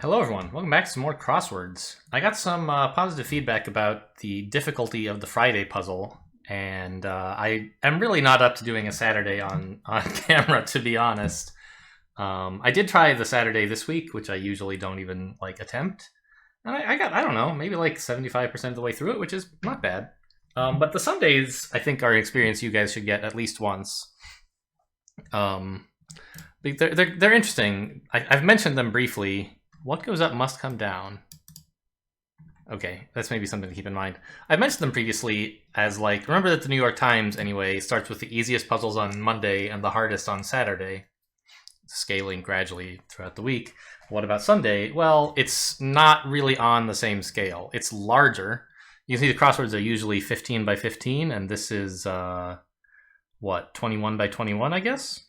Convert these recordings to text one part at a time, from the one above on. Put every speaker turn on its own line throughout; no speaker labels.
Hello everyone, welcome back to some more Crosswords. I got some positive feedback about the difficulty of the Friday puzzle, and I am really not up to doing a Saturday on camera, to be honest. I did try the Saturday this week, which I usually don't even attempt, and I got, I don't know, maybe like 75% of the way through it, which is not bad. But the Sundays, I think, are an experience you guys should get at least once. They're interesting. I've mentioned them briefly. What goes up must come down. Okay, that's maybe something to keep in mind. I've mentioned them previously as remember that the New York Times, anyway, starts with the easiest puzzles on Monday and the hardest on Saturday, scaling gradually throughout the week. What about Sunday? Well, it's not really on the same scale. It's larger. You can see the crosswords are usually 15 by 15, and this is, 21 by 21, I guess?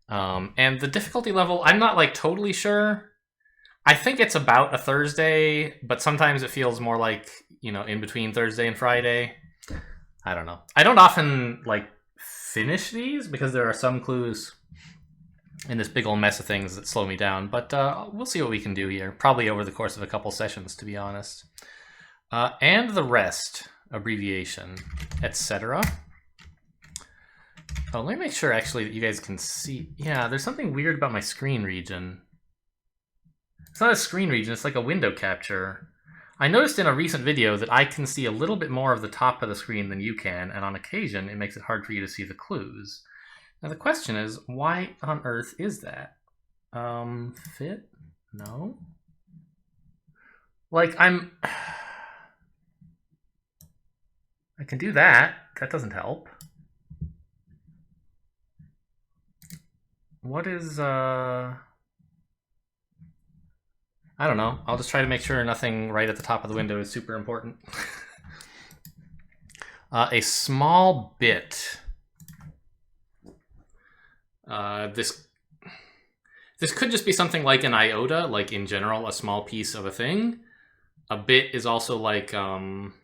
And the difficulty level, I'm not totally sure. I think it's about a Thursday, but sometimes it feels more in between Thursday and Friday. I don't know. I don't often finish these because there are some clues in this big old mess of things that slow me down, but we'll see what we can do here, probably over the course of a couple sessions, to be honest. And the rest, abbreviation, etc. Oh, let me make sure actually that you guys can see. Yeah, there's something weird about my screen region. It's not a screen region, it's like a window capture. I noticed in a recent video that I can see a little bit more of the top of the screen than you can, and on occasion it makes it hard for you to see the clues. Now the question is, why on earth is that? Fit? No? I can do that. That doesn't help. What is, I don't know. I'll just try to make sure nothing right at the top of the window is super important. A small bit. This could just be something like an iota, in general, a small piece of a thing. A bit is also a thing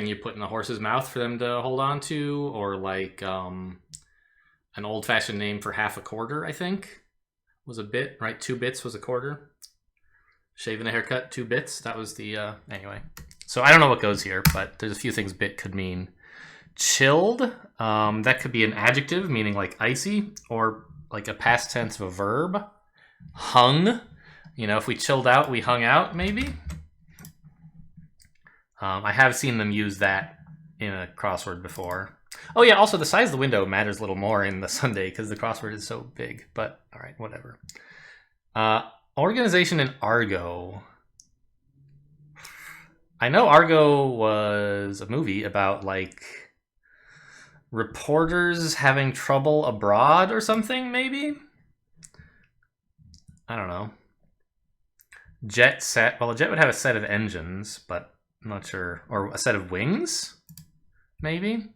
you put in a horse's mouth for them to hold on to, or an old-fashioned name for half a quarter, I think, was a bit, right? 2 bits was a quarter. Shaving a haircut, 2 bits. That was the, anyway. So I don't know what goes here, but there's a few things bit could mean. Chilled, that could be an adjective, meaning icy, or a past tense of a verb. Hung, if we chilled out, we hung out, maybe. I have seen them use that in a crossword before. Oh yeah, also the size of the window matters a little more in the Sunday because the crossword is so big, but all right, whatever. Organization in Argo. I know Argo was a movie about reporters having trouble abroad or something, maybe? I don't know. Jet set. Well, a jet would have a set of engines, but I'm not sure. Or a set of wings? Maybe?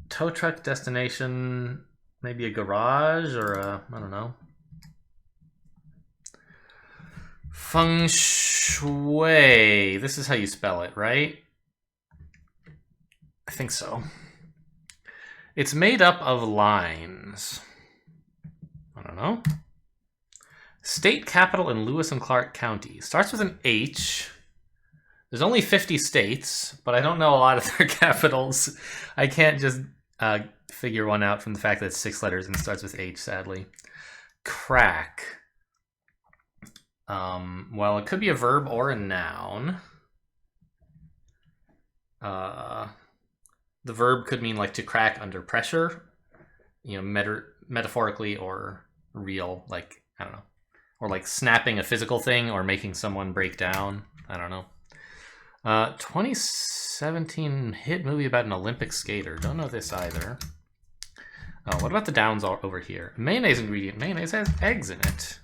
Tow truck destination, maybe a garage or a, I don't know. Feng Shui. This is how you spell it, right? I think so. It's made up of lines. I don't know. State capital in Lewis and Clark County. Starts with an H. There's only 50 states, but I don't know a lot of their capitals. I can't just figure one out from the fact that it's 6 letters and starts with H, sadly. Crack. Well, it could be a verb or a noun. The verb could mean to crack under pressure, metaphorically or real, I don't know. Or snapping a physical thing or making someone break down. I don't know. 2017 hit movie about an Olympic skater. Don't know this either. Oh, what about the downs over here? Mayonnaise ingredient. Mayonnaise has eggs in it.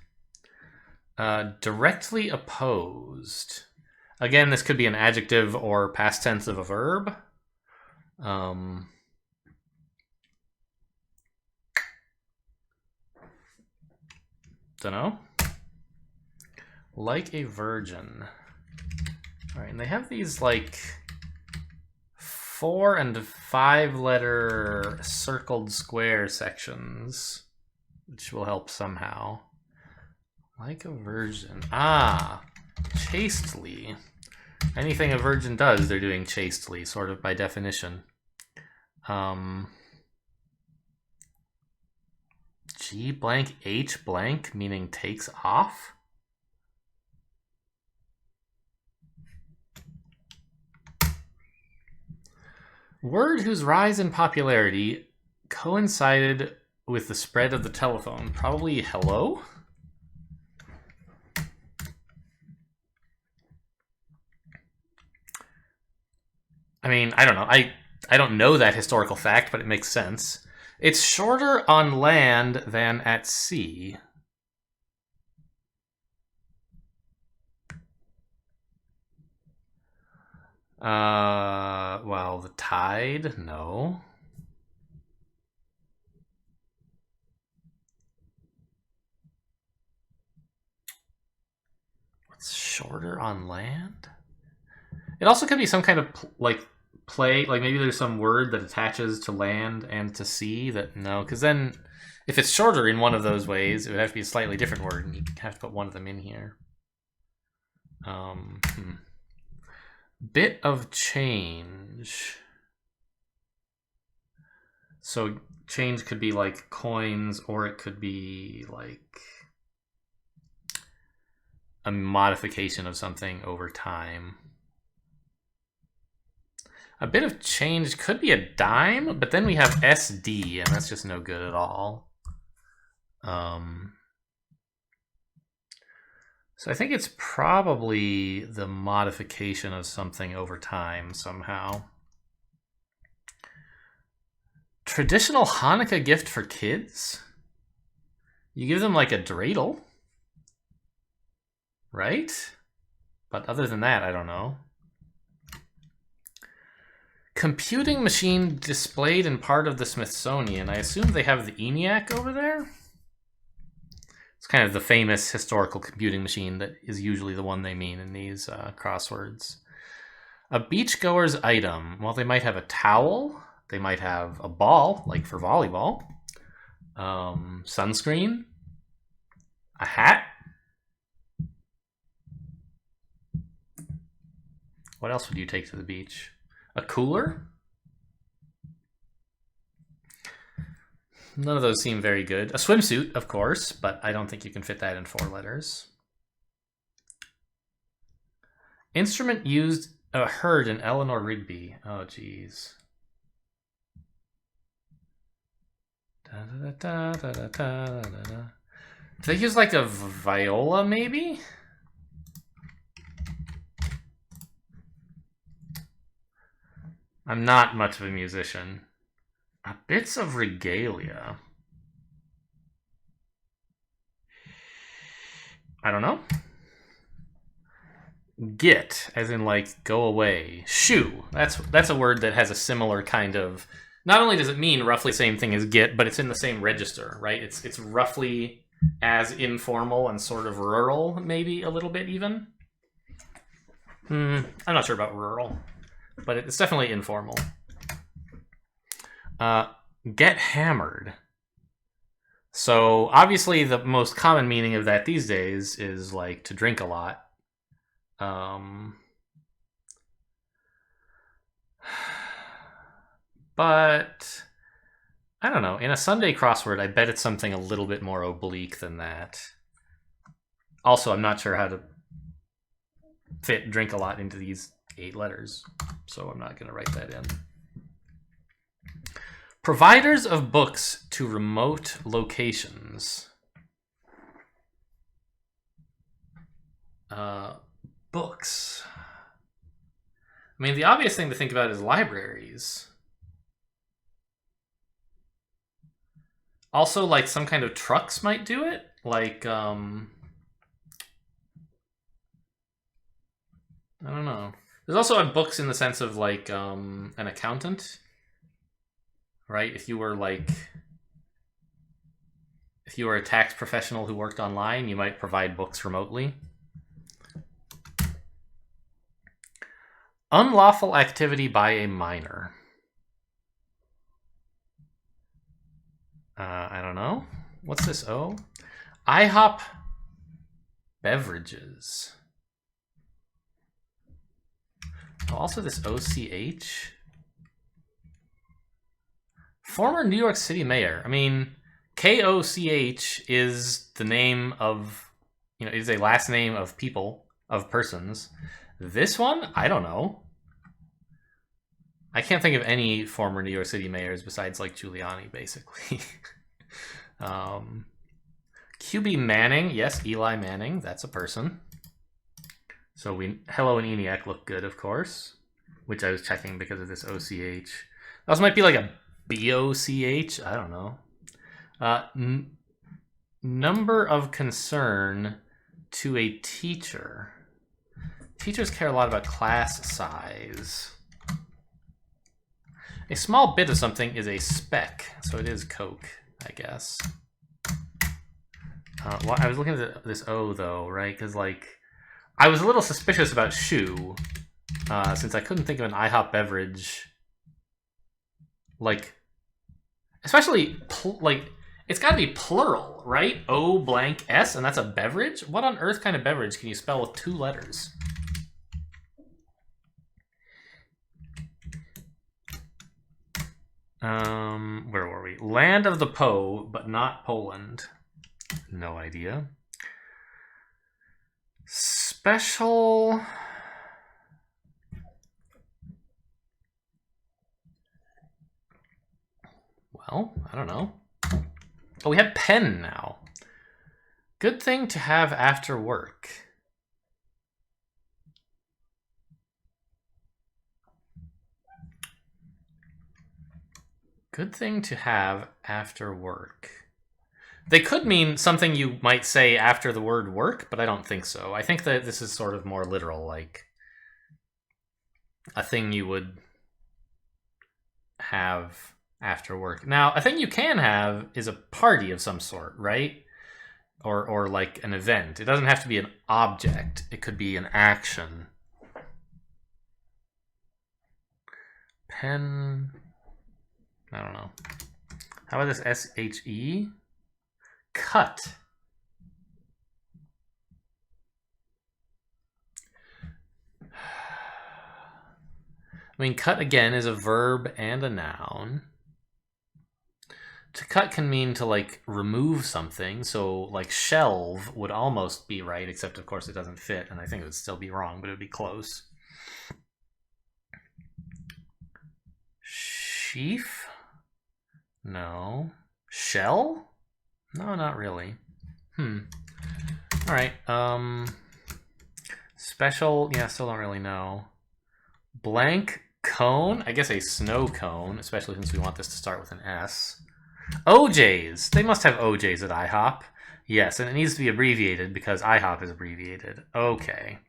Directly opposed. Again, this could be an adjective or past tense of a verb. Don't know. Like a virgin. All right, and they have these 4 and 5 letter circled square sections, which will help somehow. Like a virgin. Ah, chastely. Anything a virgin does, they're doing chastely, sort of by definition. G blank H blank, meaning takes off? Word whose rise in popularity coincided with the spread of the telephone. Probably hello? I mean, I don't know. I don't know that historical fact, but it makes sense. It's shorter on land than at sea. Well, the tide? No. What's shorter on land? It also could be some kind of like play, like maybe there's some word that attaches to land and to sea that no, because then if it's shorter in one of those ways, it would have to be a slightly different word, and you have to put one of them in here. Bit of change. So change could be like coins, or it could be like a modification of something over time. A bit of change could be a dime, but then we have SD, and that's just no good at all. So I think it's probably the modification of something over time somehow. Traditional Hanukkah gift for kids? You give them like a dreidel, right? But other than that, I don't know. Computing machine displayed in part of the Smithsonian. I assume they have the ENIAC over there? It's kind of the famous historical computing machine that is usually the one they mean in these crosswords. A beachgoer's item. Well, they might have a towel. They might have a ball, like for volleyball. Sunscreen. A hat. What else would you take to the beach? A cooler? None of those seem very good. A swimsuit, of course, but I don't think you can fit that in 4 letters. Instrument used, heard in Eleanor Rigby. Oh, geez. Do they use like a viola, maybe? I'm not much of a musician. Bits of regalia. I don't know. Get, as in like go away. Shoe. That's a word that has a similar kind of. Not only does it mean roughly the same thing as get, but it's in the same register, right? It's roughly as informal and sort of rural, maybe a little bit even. I'm not sure about rural, but it's definitely informal. Get hammered. So obviously the most common meaning of that these days is like to drink a lot. But I don't know. In a Sunday crossword, I bet it's something a little bit more oblique than that. Also, I'm not sure how to fit drink a lot into these 8 letters, so I'm not going to write that in. Providers of books to remote locations. Books. I mean, the obvious thing to think about is libraries. Also, like some kind of trucks might do it. Like, I don't know. There's also books in the sense of like an accountant, right? If you were a tax professional who worked online, you might provide books remotely. Unlawful activity by a minor. I don't know. What's this O? IHOP Beverages. Oh, also this OCH. Former New York City mayor. I mean, KOCH is the name of, is a last name of people, of persons. This one, I don't know. I can't think of any former New York City mayors besides like Giuliani, basically. QB Manning, yes, Eli Manning, that's a person. So Hello and ENIAC look good, of course, which I was checking because of this OCH. Those might be like a BOCH, I don't know. Number of concern to a teacher. Teachers care a lot about class size. A small bit of something is a speck, so it is Coke, I guess. Well, I was looking at this O, though, right? Because, like, I was a little suspicious about shoe, since I couldn't think of an IHOP beverage. Like, especially, like, it's got to be plural, right? O blank S, and that's a beverage? What on earth kind of beverage can you spell with 2 letters? Where were we? Land of the Po, but not Poland. No idea. Special... Well, I don't know. Oh, we have pen now. Good thing to have after work. Good thing to have after work. They could mean something you might say after the word work, but I don't think so. I think that this is sort of more literal, like a thing you would have after work. Now, a thing you can have is a party of some sort, right? Or like an event. It doesn't have to be an object. It could be an action. Pen... I don't know. How about this SHE? Cut. I mean, cut again is a verb and a noun. To cut can mean to, like, remove something. So, like, shelve would almost be right, except, of course, it doesn't fit, and I think it would still be wrong, but it would be close. Sheaf? No. Shell? No, not really. All right. Special, yeah, still don't really know. Blank cone? I guess a snow cone, especially since we want this to start with an S. OJs. They must have OJs at IHOP. Yes, and it needs to be abbreviated because IHOP is abbreviated. Okay.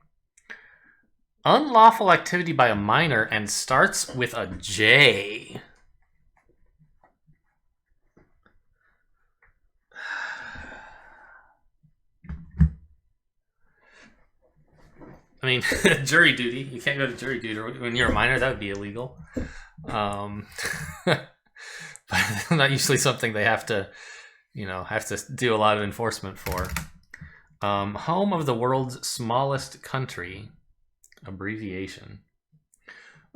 Unlawful activity by a minor and starts with a J. I mean, jury duty. You can't go to jury duty when you're a minor. That would be illegal. But not usually something they have to do a lot of enforcement for. Home of the world's smallest country. Abbreviation.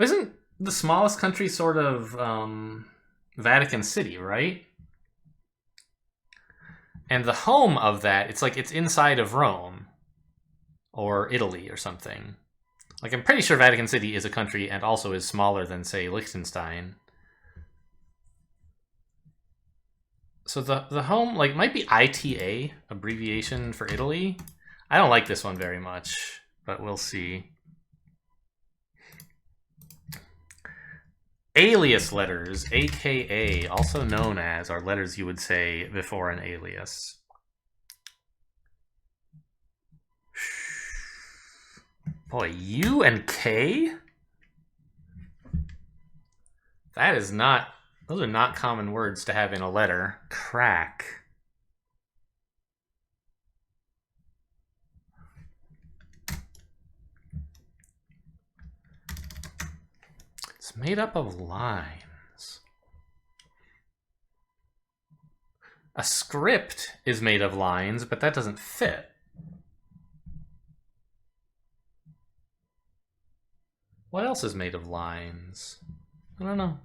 Isn't the smallest country sort of Vatican City, right? And the home of that, it's like it's inside of Rome. Or Italy or something. Like, I'm pretty sure Vatican City is a country and also is smaller than, say, Liechtenstein. So the home, like, might be ITA, abbreviation for Italy. I don't like this one very much, but we'll see. Alias letters, AKA, also known as, are letters you would say before an alias. Boy, U and K? That is not... Those are not common words to have in a letter. Crack. It's made up of lines. A script is made of lines, but that doesn't fit. What else is made of lines? I don't know.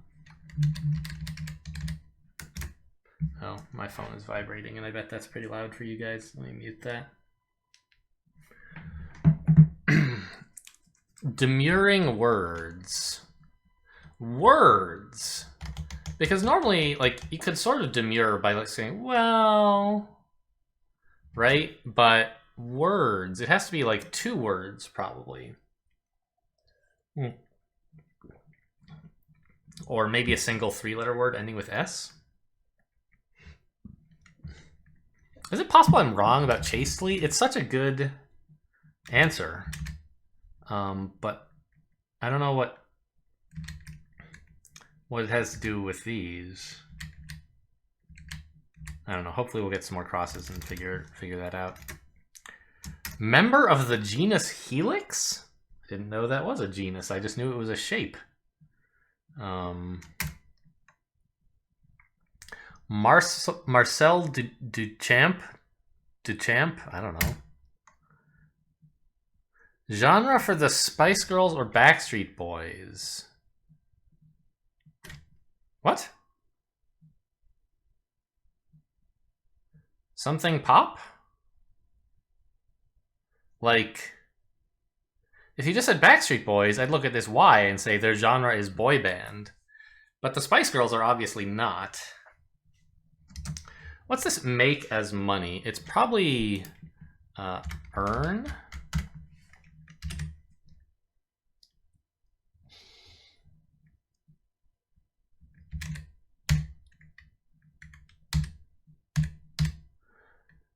Oh, my phone is vibrating, and I bet that's pretty loud for you guys. Let me mute that. Demurring words. Words. Because normally, like, you could sort of demur by like saying, well, right? But words, it has to be like 2 words, probably. Or maybe a single 3-letter word ending with S. Is it possible I'm wrong about chastely? It's such a good answer. But I don't know what it has to do with these. I don't know. Hopefully we'll get some more crosses and figure that out. Member of the genus Helix? I didn't know that was a genus. I just knew it was a shape. Marcel Duchamp? I don't know. Genre for the Spice Girls or Backstreet Boys? What? Something pop? Like, if you just said Backstreet Boys, I'd look at this Y and say their genre is boy band. But the Spice Girls are obviously not. What's this make as money? It's probably earn.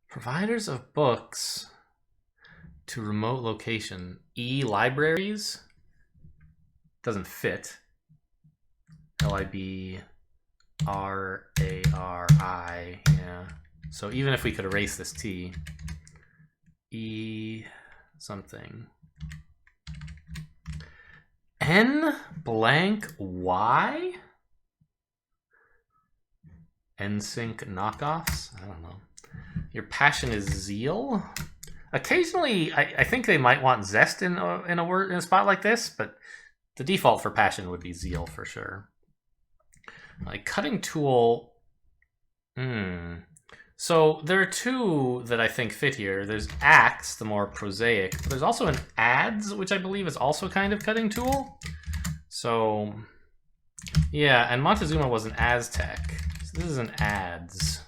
Providers of books to remote location. E-libraries? Doesn't fit. Librai, yeah. So even if we could erase this T, E something. N blank Y? NSYNC knockoffs? I don't know. Your passion is zeal? Occasionally, I think they might want zest in a spot like this, but the default for passion would be zeal for sure. Like cutting tool. So there are 2 that I think fit here. There's axe, the more prosaic, but there's also an adze, which I believe is also kind of cutting tool. So yeah, and Montezuma was an Aztec. So this is an adze.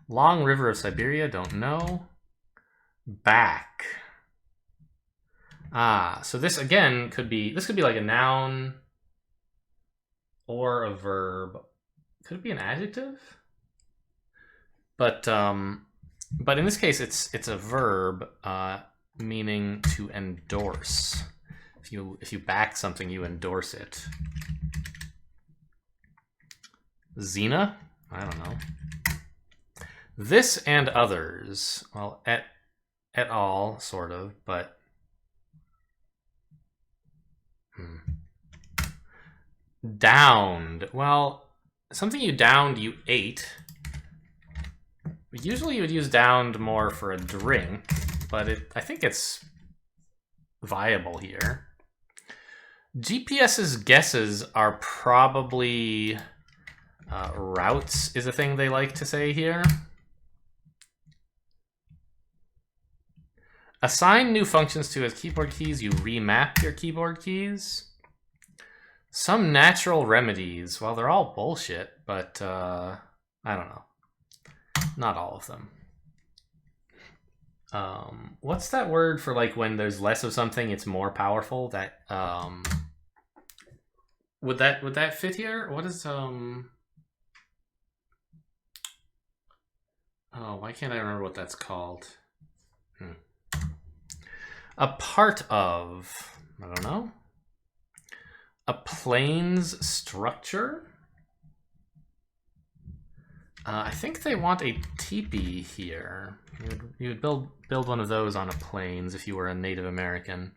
Long River of Siberia, don't know. Back. So this again could be like a noun or a verb. Could it be an adjective? But in this case it's a verb meaning to endorse. If you back something, you endorse it. Xena? I don't know. This and others. Well, et al, sort of, but downed. Well, something you downed, you ate. Usually you would use downed more for a drink, but I think it's viable here. GPS's guesses are probably routes is a thing they like to say here. Assign new functions to as keyboard keys. You remap your keyboard keys. Some natural remedies. Well, they're all bullshit, but I don't know. Not all of them. What's that word for like when there's less of something, it's more powerful? That would that fit here? What is Oh, why can't I remember what that's called? A part of, I don't know. A plane's structure? I think they want a teepee here. You would build one of those on a plains if you were a Native American.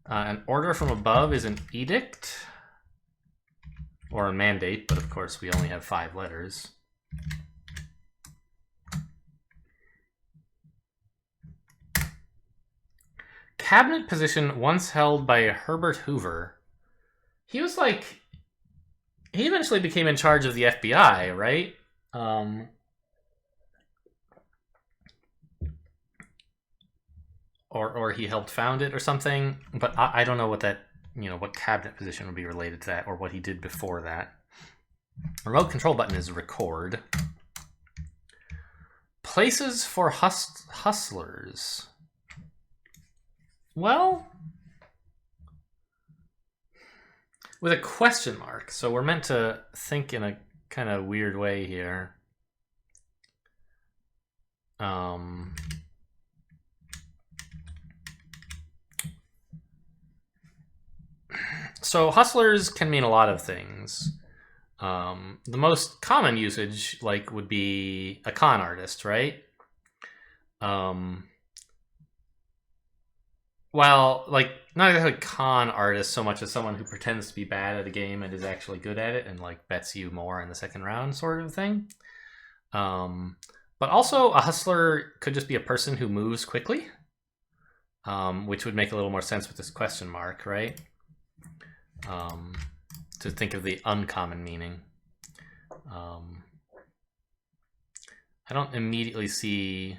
An order from above is an edict. Or a mandate, but of course we only have 5 letters. Cabinet position once held by Herbert Hoover. He was like... He eventually became in charge of the FBI, right? Or he helped found it or something. But I don't know what that, what cabinet position would be related to that or what he did before that. Remote control button is record. Places for hustlers. Well, with a question mark. So we're meant to think in a kind of weird way here. So hustlers can mean a lot of things. The most common usage, would be a con artist, right? Well, not exactly a con artist so much as someone who pretends to be bad at a game and is actually good at it and bets you more in the second round, sort of thing. But also a hustler could just be a person who moves quickly, which would make a little more sense with this question mark, right? To think of the uncommon meaning. I don't immediately see...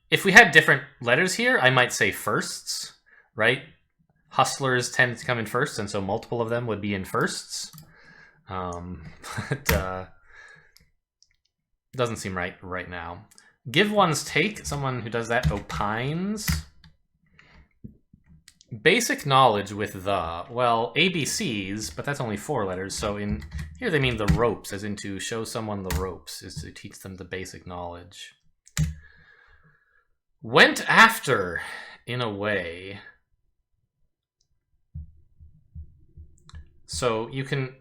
if we had different letters here, I might say firsts, right? Hustlers tend to come in first, and so multiple of them would be in firsts. But doesn't seem right now. Give one's take, someone who does that opines. Basic knowledge with the, well, ABCs, but that's only 4 letters, so in here they mean the ropes, as in to show someone the ropes, is to teach them the basic knowledge. Went after, in a way. So you can...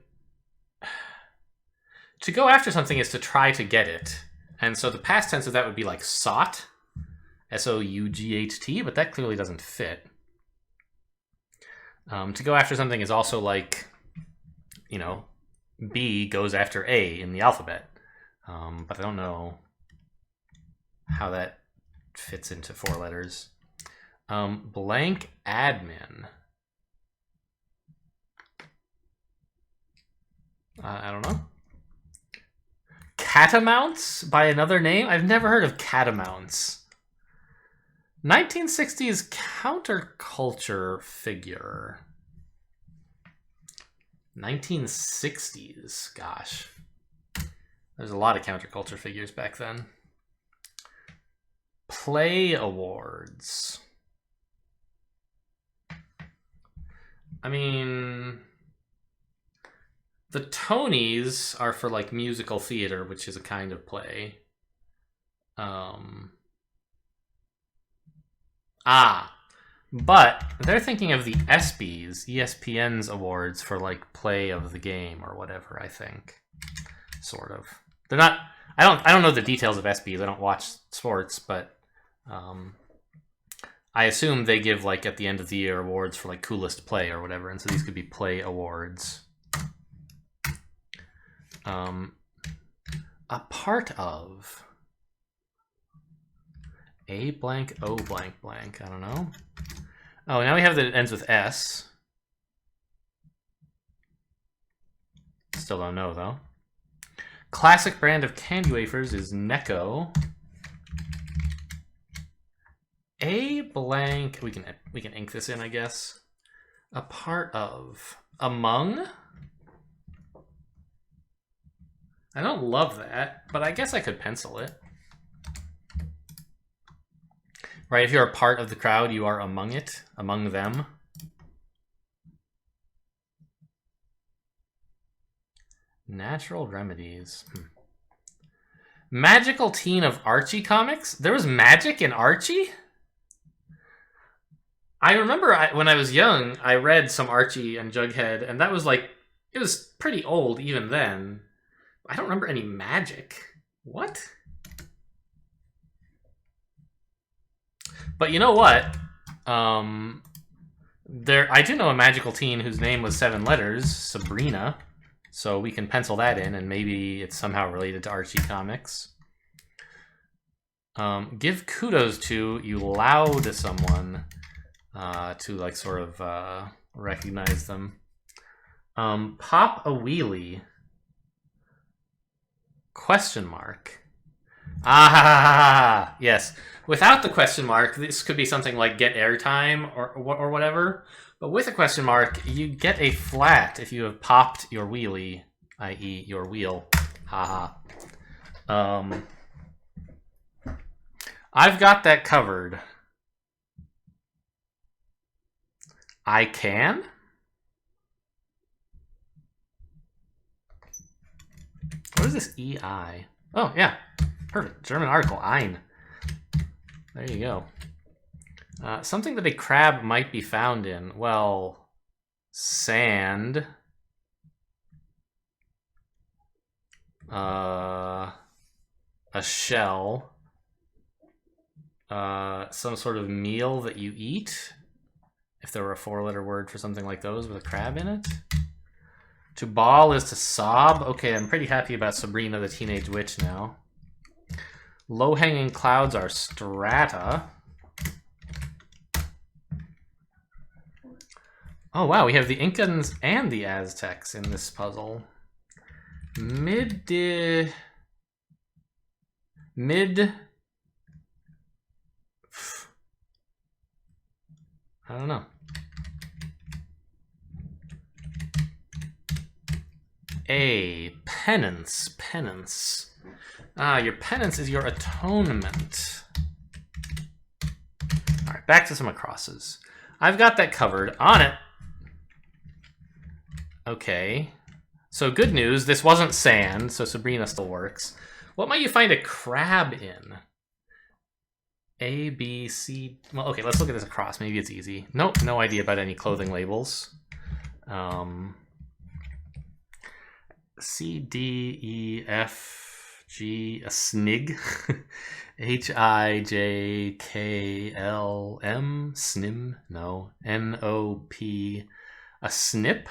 To go after something is to try to get it. And so the past tense of that would be sought. S-O-U-G-H-T, but that clearly doesn't fit. To go after something is also B goes after A in the alphabet. But I don't know how that fits into 4 letters. Blank admin. I don't know. Catamounts by another name? I've never heard of catamounts. 1960s counterculture figure. 1960s, gosh. There's a lot of counterculture figures back then. Play awards. I mean, the Tonys are for musical theater, which is a kind of play. But they're thinking of the ESPYs, ESPN's awards for play of the game or whatever, I think. Sort of. They're not, I don't know the details of ESPYs. I don't watch sports, but I assume they give at the end of the year awards for coolest play or whatever, and so these could be play awards. A part of. A blank, O blank blank. I don't know. Oh, now we have that it ends with S. Still don't know, though. Classic brand of candy wafers is Necco. A blank. We can ink this in, I guess. A part of. Among. I don't love that, but I guess I could pencil it. Right, if you're a part of the crowd, you are among it, among them. Natural remedies. Magical teen of Archie comics? There was magic in Archie? I remember when I was young, I read some Archie and Jughead, and that was it was pretty old even then. I don't remember any magic. What? But you know what? I do know a magical teen whose name was 7 letters, Sabrina. So we can pencil that in, and maybe it's somehow related to Archie comics. Give kudos to, you loud someone. to like sort of recognize them. Pop a wheelie. Question mark. Ah, yes. Without the question mark, this could be something like get airtime or whatever. But with a question mark, you get a flat if you have popped your wheelie, i.e. your wheel. Haha. I've got that covered. I can? What is this EI? Oh, yeah. Perfect. German article, ein. There you go. Something that a crab might be found in. Well, sand. A shell. Some sort of meal that you eat. If there were a 4-letter word for something like those with a crab in it. To bawl is to sob. Okay, I'm pretty happy about Sabrina the Teenage Witch now. Low-hanging clouds are strata. Oh wow, we have the Incans and the Aztecs in this puzzle. Mid... I don't know. A penance. Penance. Ah, your penance is your atonement. Alright, back to some acrosses. I've got that covered. On it. Okay. So good news, this wasn't sand, so Sabrina still works. What might you find a crab in? A, B, C... Well, okay, let's look at this across. Maybe it's easy. Nope, no idea about any clothing labels. C, D, E, F, G, a snig. H, I, J, K, L, M, snim, no. N, O, P, a snip?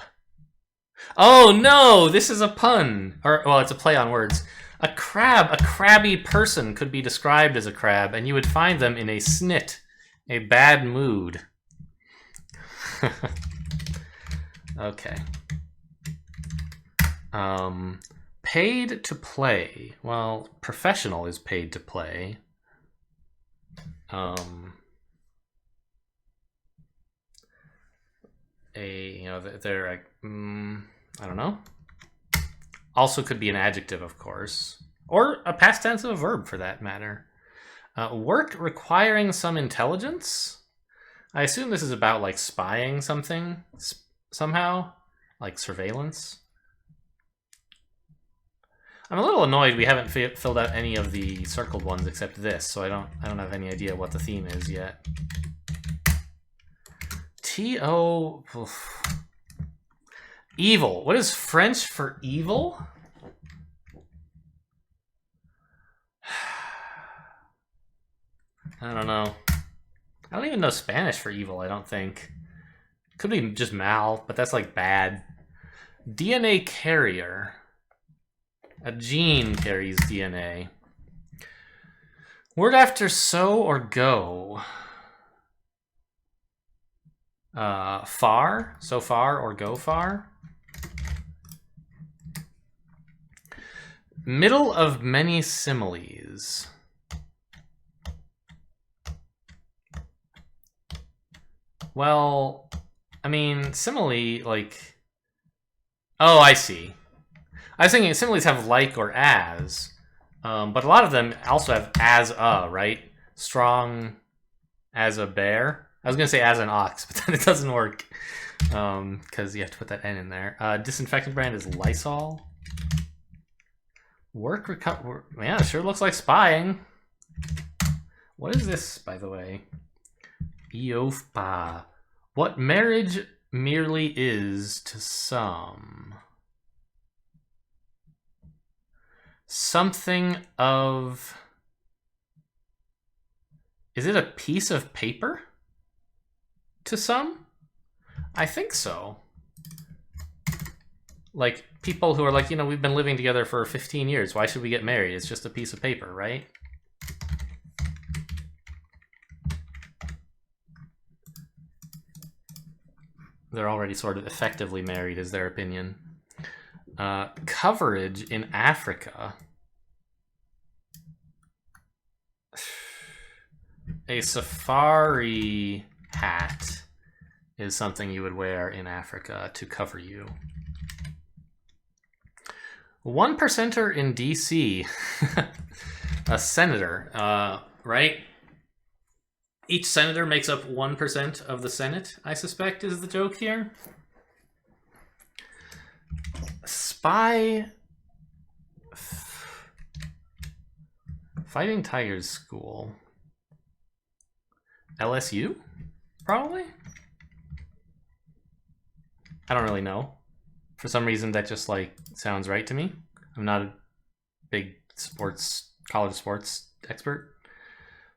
Oh no, this is a pun. Or, well, it's a play on words. A crab, a crabby person could be described as a crab, and you would find them in a snit, a bad mood. Okay. Paid to play. Well, professional is paid to play. They're like, I don't know. Also could be an adjective, of course. Or a past tense of a verb, for that matter. Work requiring some intelligence? I assume this is about, like, spying something somehow. Like surveillance. I'm a little annoyed we haven't filled out any of the circled ones except this, so I don't have any idea what the theme is yet. T-O... Evil. What is French for evil? I don't know. I don't even know Spanish for evil, I don't think. Could be just mal, but that's like bad. DNA carrier. A gene carries DNA. Word after so or go. Far. So far or go far. Middle of many similes. Well, I mean, simile, like... Oh, I see. I was thinking similes have like or as, but a lot of them also have as a, right? Strong as a bear. I was going to say as an ox, but then it doesn't work because you have to put that N in there. Disinfectant brand is Lysol. Work recover. Yeah, it sure looks like spying. What is this, by the way? Eofpa. What marriage merely is to some. Something of... Is it a piece of paper? To some? I think so. Like, people who are like, you know, we've been living together for 15 years. Why should we get married? It's just a piece of paper, right? they're already sort of effectively married, is their opinion. Coverage in Africa. A safari hat is something you would wear in Africa to cover you. 1%er in DC. A senator, right? Each senator makes up 1% of the Senate, I suspect, is the joke here. Spy... Fighting Tigers School. LSU? Probably? I don't really know. For some reason, that just, like, sounds right to me. I'm not a big college sports expert.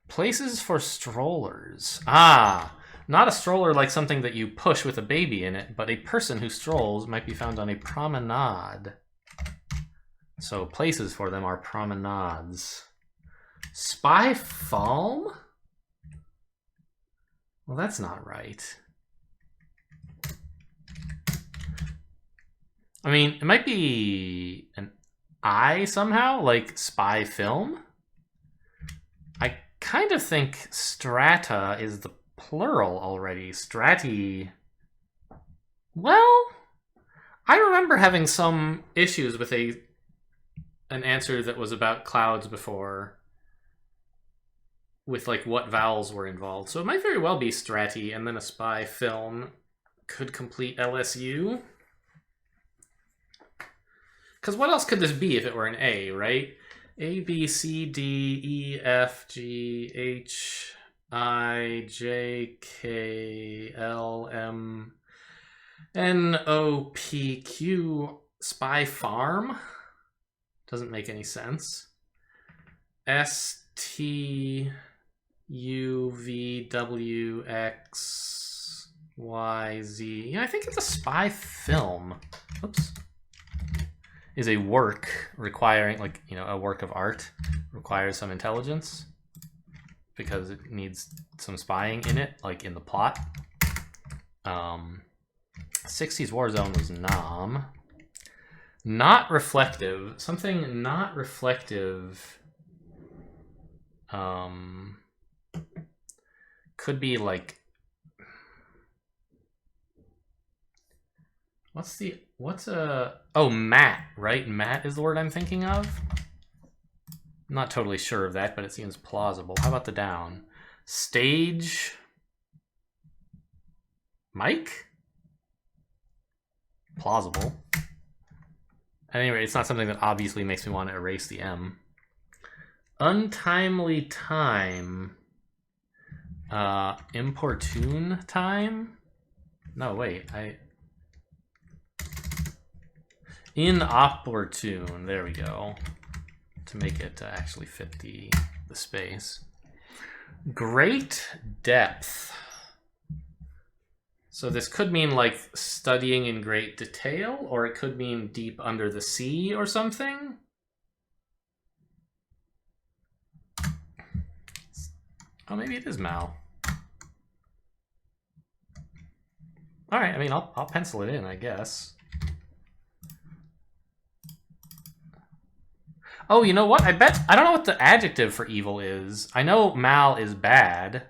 Places for strollers. Ah, not a stroller like something that you push with a baby in it, but a person who strolls might be found on a promenade. So places for them are promenades. Spy Farm? Well, that's not right. I mean, it might be an I somehow, like spy film. I kind of think strata is the plural already. Strati. Well, I remember having some issues with an answer that was about clouds before, with like what vowels were involved. So it might very well be strati, and then a spy film could complete LSU. Because what else could this be if it were an A, right? A, B, C, D, E, F, G, H, I, J, K, L, M, N, O, P, Q. Spy Farm? Doesn't make any sense. S, T, U, V, W, X, Y, Z. Yeah, I think it's a spy film. Oops. Is a work requiring, like, you know, a work of art requires some intelligence because it needs some spying in it, like in the plot. 60s Warzone was Nom. Not reflective. Something not reflective could be like, oh, matte, right? Matte is the word I'm thinking of. I'm not totally sure of that, but it seems plausible. How about the down? Stage mic? Plausible. At any rate, it's not something that obviously makes me want to erase the M. Untimely time. Importune time? No, wait, Inopportune, there we go. To make it actually fit the space. Great depth. So this could mean like studying in great detail, or it could mean deep under the sea or something. Oh, maybe it is Mal. All right, I mean, I'll pencil it in, I guess. Oh, you know what? I don't know what the adjective for evil is. I know mal is bad.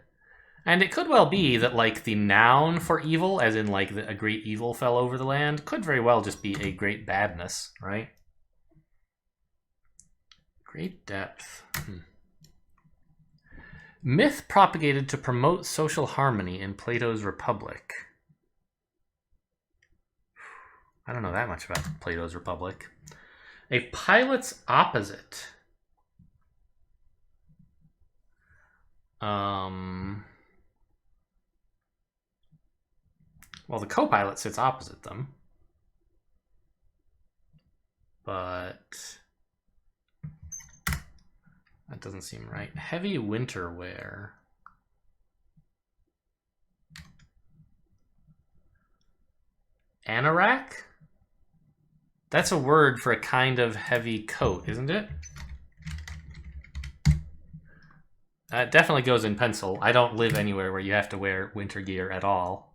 And it could well be that, like, the noun for evil, as in, like, a great evil fell over the land, could very well just be a great badness, right? Great depth. Myth propagated to promote social harmony in Plato's Republic. I don't know that much about Plato's Republic. A pilot's opposite. Well, the co-pilot sits opposite them. But that doesn't seem right. Heavy winter wear. Anorak? That's a word for a kind of heavy coat, isn't it? It definitely goes in pencil. I don't live anywhere where you have to wear winter gear at all.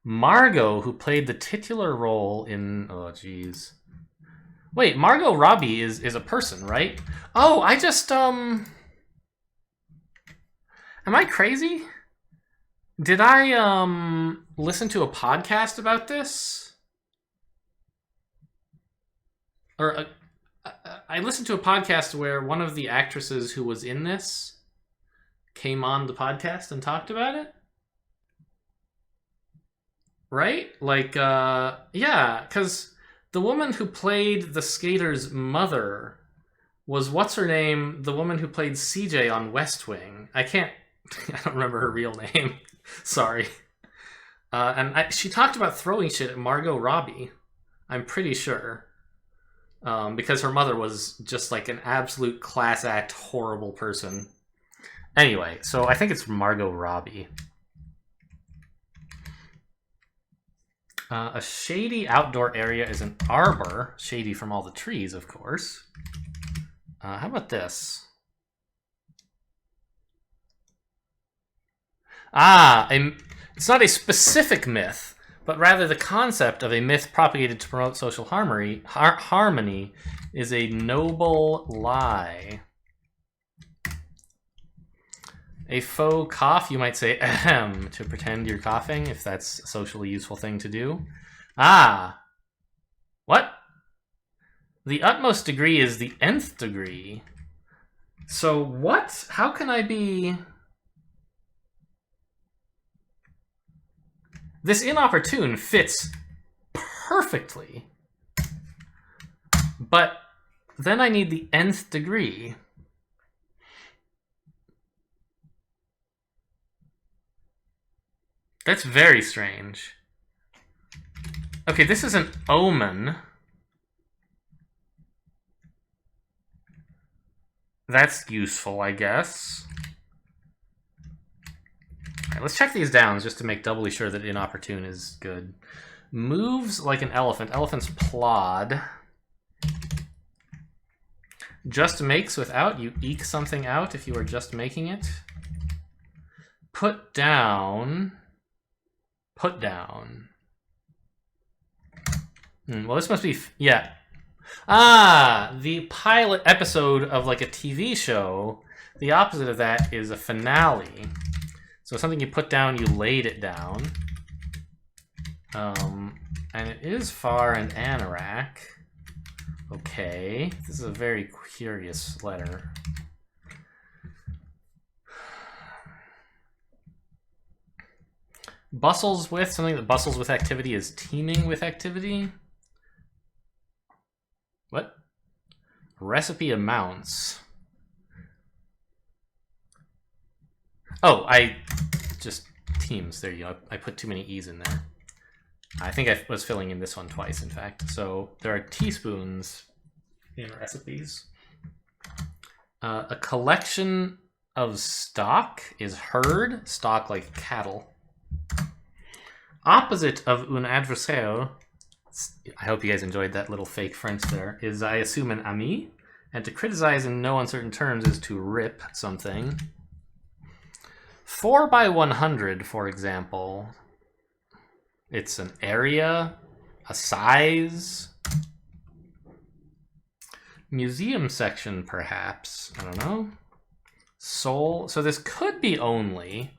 Margot, who played the titular role in... Oh, jeez. Wait, Margot Robbie is a person, right? Oh, I just, Am I crazy? Did I, listen to a podcast about this? Or, I listened to a podcast where one of the actresses who was in this came on the podcast and talked about it? Right? Like, yeah, because the woman who played the skater's mother was, what's her name? The woman who played CJ on West Wing. I don't remember her real name. Sorry. She talked about throwing shit at Margot Robbie. I'm pretty sure. Because her mother was just like an absolute class act horrible person. Anyway, so I think it's Margot Robbie. A shady outdoor area is an arbor. Shady from all the trees, of course. How about this? It's not a specific myth, but rather the concept of a myth propagated to promote social harmony is a noble lie. A faux cough, you might say ahem to pretend you're coughing, if that's a socially useful thing to do. What? The utmost degree is the nth degree. So what? How can I be... This inopportune fits perfectly. But then I need the nth degree. That's very strange. Okay, this is an omen. That's useful, I guess. Alright, let's check these down just to make doubly sure that inopportune is good. Moves like an elephant. Elephants plod. Just makes without. You eke something out if you are just making it. Put down. Put down. Well, this must be... Yeah. The pilot episode of like a TV show. The opposite of that is a finale. So something you put down, you laid it down. And it is far and anorak. Okay. This is a very curious letter. Bustles with, something that bustles with activity is teeming with activity. What? Recipe amounts. Oh, I just teams. There you go. I put too many E's in there. I think I was filling in this one twice, in fact. So there are teaspoons in recipes. A collection of stock is herd. Stock like cattle. Opposite of un adversaire, I hope you guys enjoyed that little fake French there, is I assume an ami. And to criticize in no uncertain terms is to rip something. 4 by 100, for example. It's an area, a size. Museum section, perhaps. I don't know. Soul. So this could be only,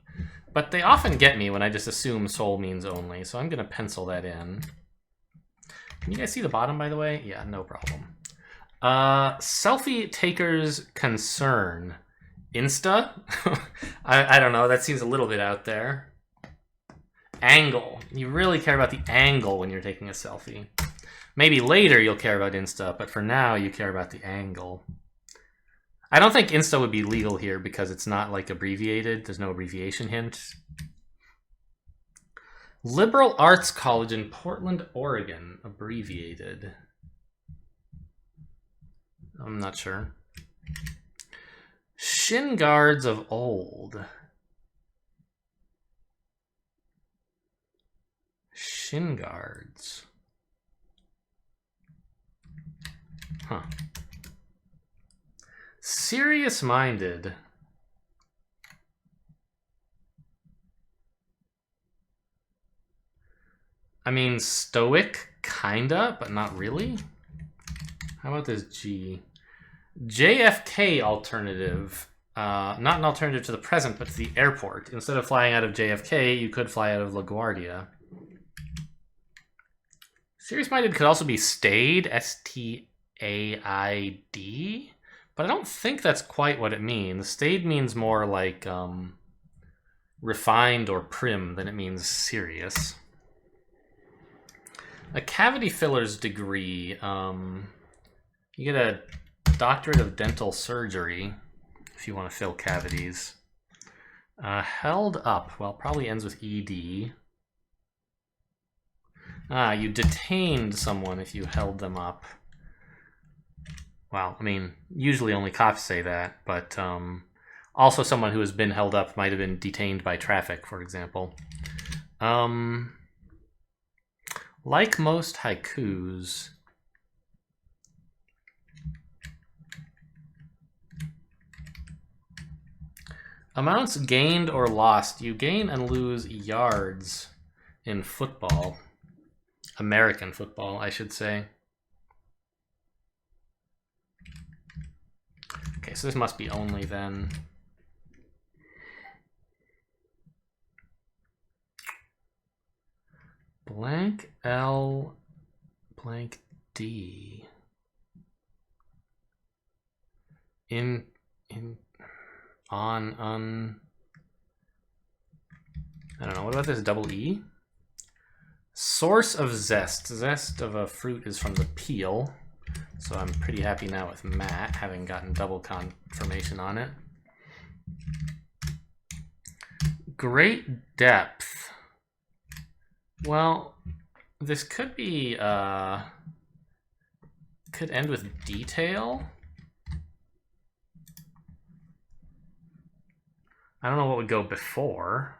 but they often get me when I just assume soul means only. So I'm going to pencil that in. Can you guys see the bottom, by the way? Yeah, no problem. Selfie taker's concern. Insta? I don't know. That seems a little bit out there. Angle. You really care about the angle when you're taking a selfie. Maybe later you'll care about Insta, but for now you care about the angle. I don't think Insta would be legal here because it's not like abbreviated. There's no abbreviation hint. Liberal Arts College in Portland, Oregon. Abbreviated. I'm not sure. Shin guards of old. Shin guards. Huh. Serious-minded. I mean, stoic, kinda, but not really. How about this G? JFK alternative. Not an alternative to the present, but to the airport. Instead of flying out of JFK, you could fly out of LaGuardia. Serious-minded could also be stayed, S-T-A-I-D, but I don't think that's quite what it means. Stayed means more like refined or prim than it means serious. A cavity filler's degree. You get a doctorate of dental surgery if you want to fill cavities. Held up. Well, probably ends with ED. You detained someone if you held them up. Well, I mean, usually only cops say that, but also someone who has been held up might have been detained by traffic, for example. Like most haikus, amounts gained or lost. You gain and lose yards in football. American football, I should say. Okay, so this must be only then. Blank L, blank D. On. I don't know, what about this double E? Source of zest. Zest of a fruit is from the peel. So I'm pretty happy now with Matt, having gotten double confirmation on it. Great depth. Well, this could be, could end with detail. I don't know what would go before.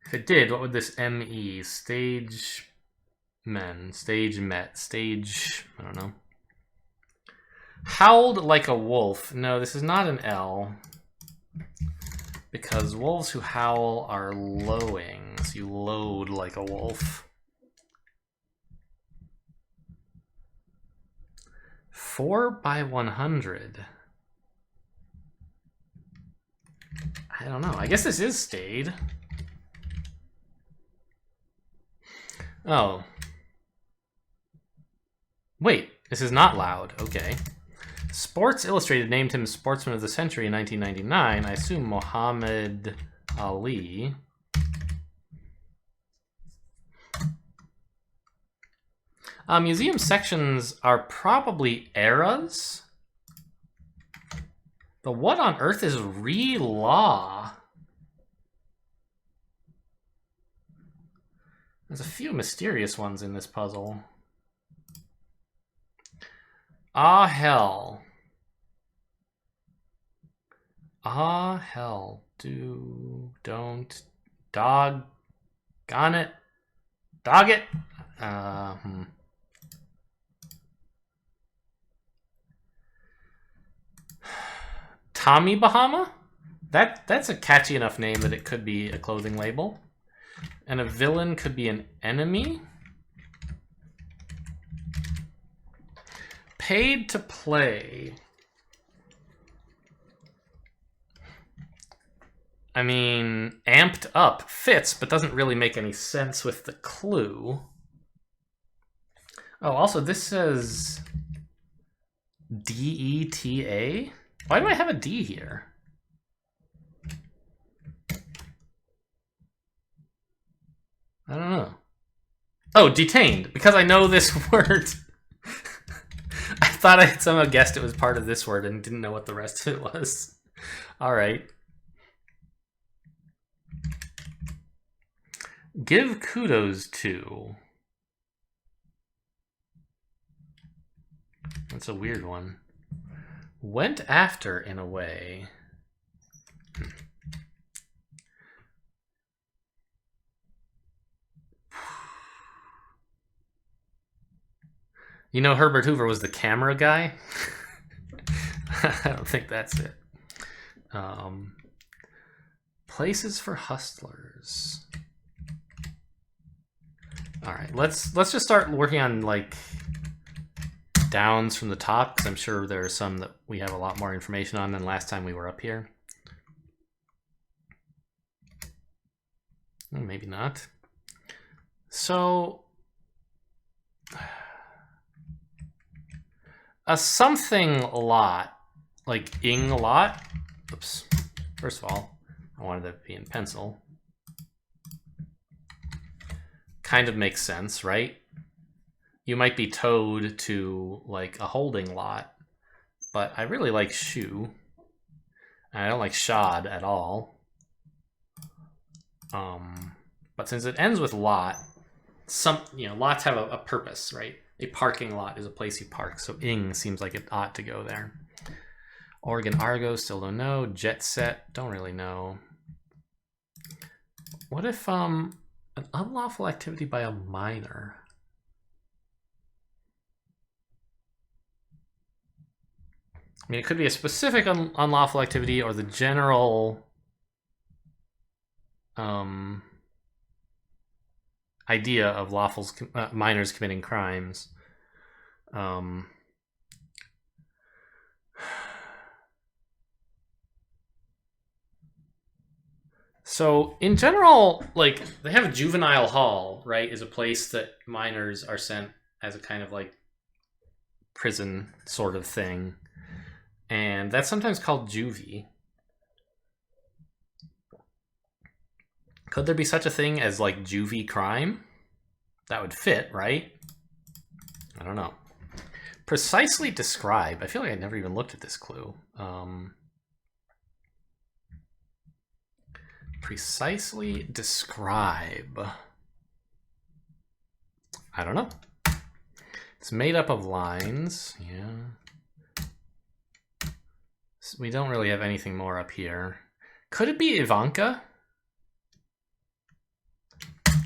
If it did, what would this ME? Stage men, stage met, stage, I don't know. Howled like a wolf. No, this is not an L. Because wolves who howl are lowing. So you load like a wolf. 4 by 100. I don't know. I guess this is stayed. Oh. Wait, this is not loud. Okay. Sports Illustrated named him Sportsman of the Century in 1999. I assume Muhammad Ali. Museum sections are probably eras. But what on earth is re-law? There's a few mysterious ones in this puzzle. Ah, hell. Ah, hell. Do, don't, dog, gon it, dog it. Tommy Bahama? That's a catchy enough name that it could be a clothing label. And a villain could be an enemy. Paid to play. I mean, amped up fits, but doesn't really make any sense with the clue. Oh, also this says DETA? Why do I have a D here? I don't know. Oh, detained, because I know this word. I thought I had somehow guessed it was part of this word and didn't know what the rest of it was. All right. Give kudos to. That's a weird one. Went after in a way. You know Herbert Hoover was the camera guy? I don't think that's it. Places for hustlers. All right, let's just start working on like downs from the top, because I'm sure there are some that we have a lot more information on than last time we were up here. Maybe not. So a something lot, like ing a lot. Oops. First of all, I wanted that to be in pencil. Kind of makes sense, right? You might be towed to like a holding lot, but I really like shoe. I don't like shod at all. But since it ends with lot, lots have a purpose, right? A parking lot is a place you park, so ing seems like it ought to go there. Oregon Argo, still don't know. Jet set, don't really know. What if an unlawful activity by a minor? I mean, it could be a specific unlawful activity or the general idea of minors committing crimes. So in general, like they have a juvenile hall, right? Is a place that minors are sent as a kind of like prison sort of thing. And that's sometimes called juvie. Could there be such a thing as like juvie crime? That would fit, right? I don't know. Precisely describe. I feel like I never even looked at this clue. Precisely describe. I don't know. It's made up of lines. Yeah. So we don't really have anything more up here. Could it be Ivanka?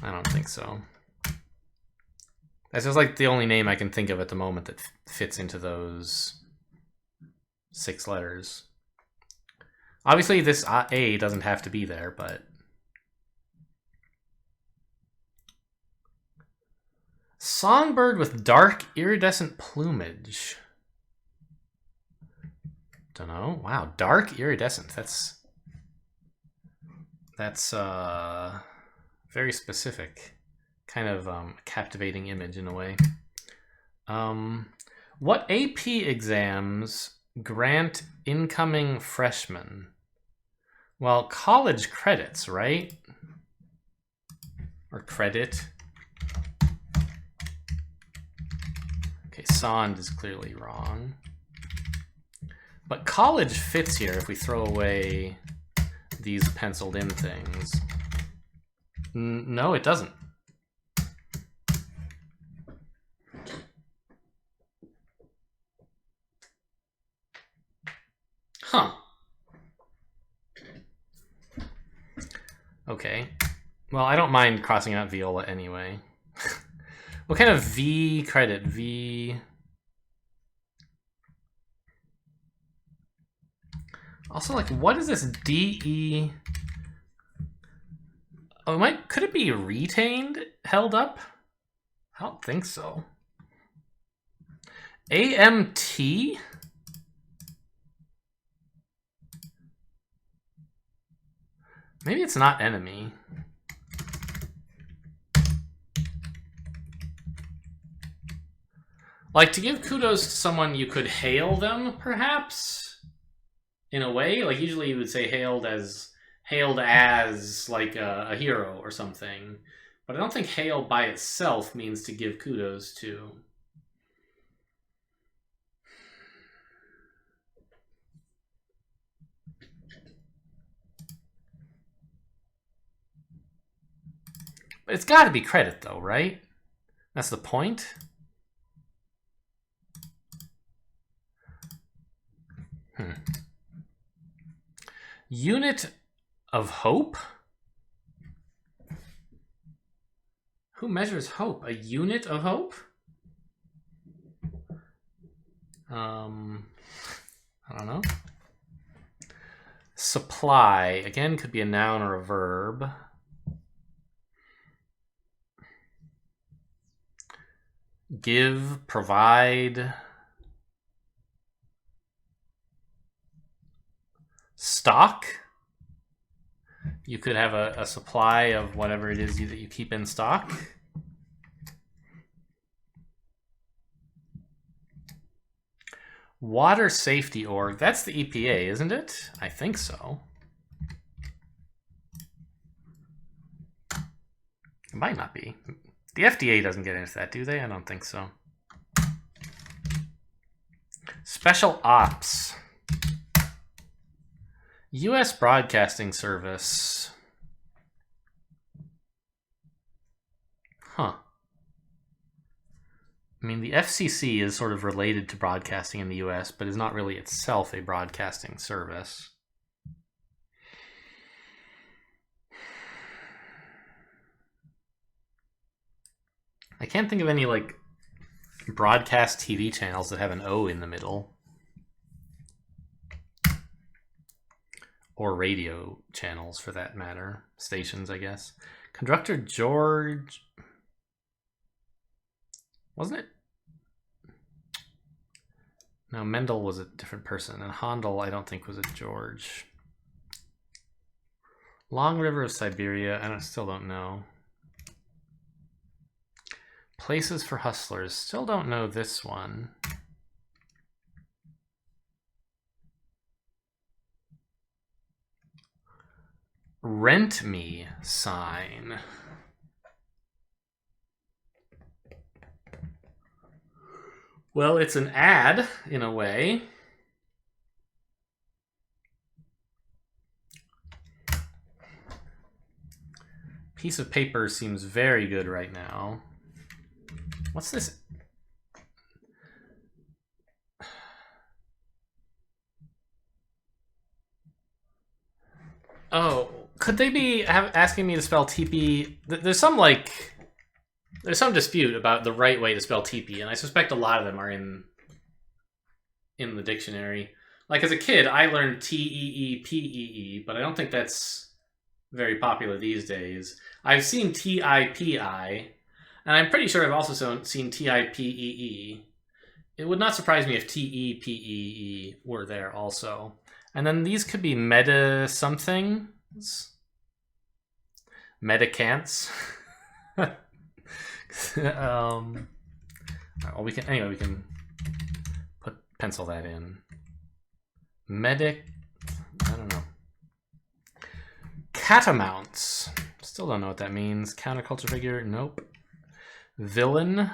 I don't think so. That's just like the only name I can think of at the moment that fits into those 6 letters. Obviously, this A doesn't have to be there, but... Songbird with dark iridescent plumage. Don't know. Wow, dark iridescent. That's very specific. Kind of captivating image in a way. What AP exams grant incoming freshmen? Well, college credits, right? Or credit. Okay, Sond is clearly wrong. But college fits here if we throw away these penciled in things. No, it doesn't. Huh. Okay. Well, I don't mind crossing out viola anyway. What kind of V credit? V... Also, like, what is this DE? Oh, could it be retained, held up? I don't think so. AMT? Maybe it's not enemy. Like, to give kudos to someone, you could hail them, perhaps? In a way? Like, usually you would say hailed as like a hero or something. But I don't think hail by itself means to give kudos to. But it's got to be credit, though, right? That's the point. Unit of hope? Who measures hope? A unit of hope? I don't know. Supply. Again, could be a noun or a verb. give, provide, stock. You could have a supply of whatever it is that you keep in stock. Water Safety Org. That's the EPA, isn't it? I think so. It might not be. The FDA doesn't get into that, do they? I don't think so. Special Ops. U.S. Broadcasting Service. Huh. I mean, the FCC is sort of related to broadcasting in the U.S., but is not really itself a broadcasting service. I can't think of any, like, broadcast TV channels that have an O in the middle. Or radio channels, for that matter. Stations, I guess. Conductor George... Wasn't it? No, Mendel was a different person. And Handel, I don't think, was a George. Long River of Siberia, I still don't know. Places for Hustlers, still don't know this one. Rent Me sign. Well, it's an ad, in a way. Piece of paper seems very good right now. What's this? Oh, could they be asking me to spell TP? There's some dispute about the right way to spell TP, and I suspect a lot of them are in the dictionary. Like, as a kid, I learned T-E-E-P-E-E, but I don't think that's very popular these days. I've seen T-I-P-I, and I'm pretty sure I've also seen T-I-P-E-E. It would not surprise me if T-E-P-E-E were there also. And then these could be meta somethings. Metacants. Well, we can pencil that in. Medic, I don't know. Catamounts. Still don't know what that means. Counterculture figure, nope. Villain.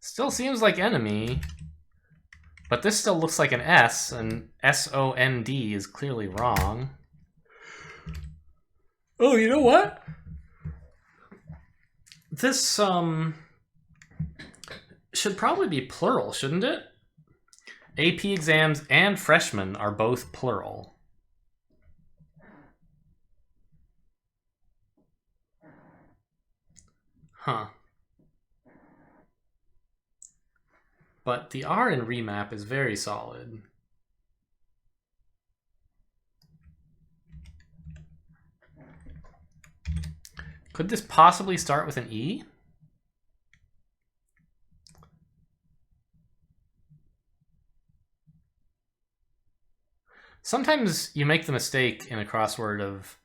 Still seems like enemy. But this still looks like an S, and S-O-N-D is clearly wrong. Oh, you know what? This, should probably be plural, shouldn't it? AP exams and freshmen are both plural. Huh. But the R in remap is very solid. Could this possibly start with an E? Sometimes you make the mistake in a crossword of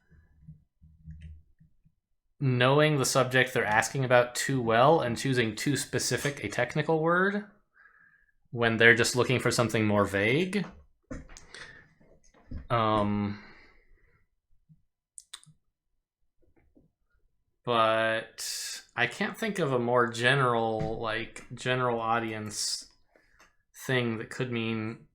knowing the subject they're asking about too well and choosing too specific a technical word when they're just looking for something more vague. But I can't think of a more general audience thing that could mean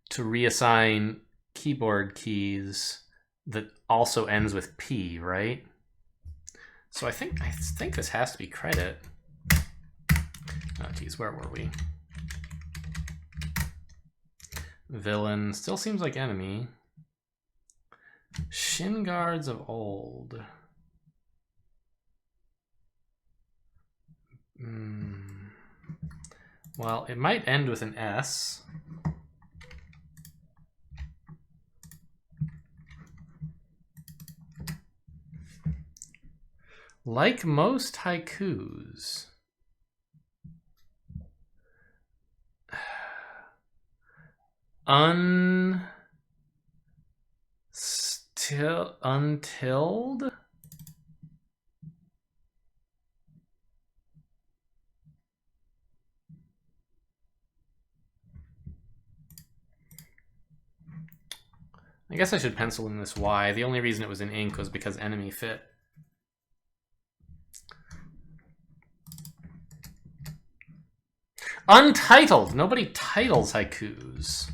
to reassign keyboard keys that also ends with P, right? So I think this has to be credit. Oh geez, where were we? Villain still seems like enemy. Shin guards of old. Well, it might end with an S. Like most haikus. Untilled? I guess I should pencil in this Y. The only reason it was in ink was because enemy fit. Untitled! Nobody titles haikus.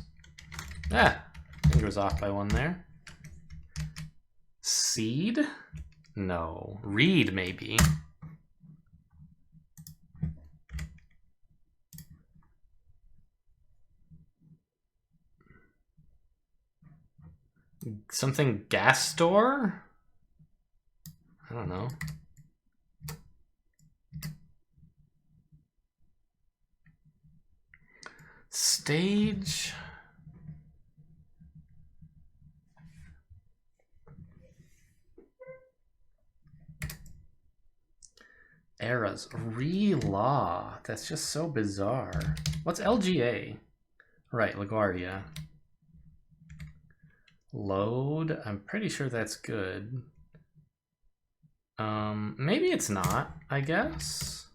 Ah, fingers off by one there. Seed? No. Read, maybe. Something gas store? I don't know. Stage? Eras. Re-law. That's just so bizarre. What's LGA? Right, LaGuardia. Load. I'm pretty sure that's good. Maybe it's not, I guess.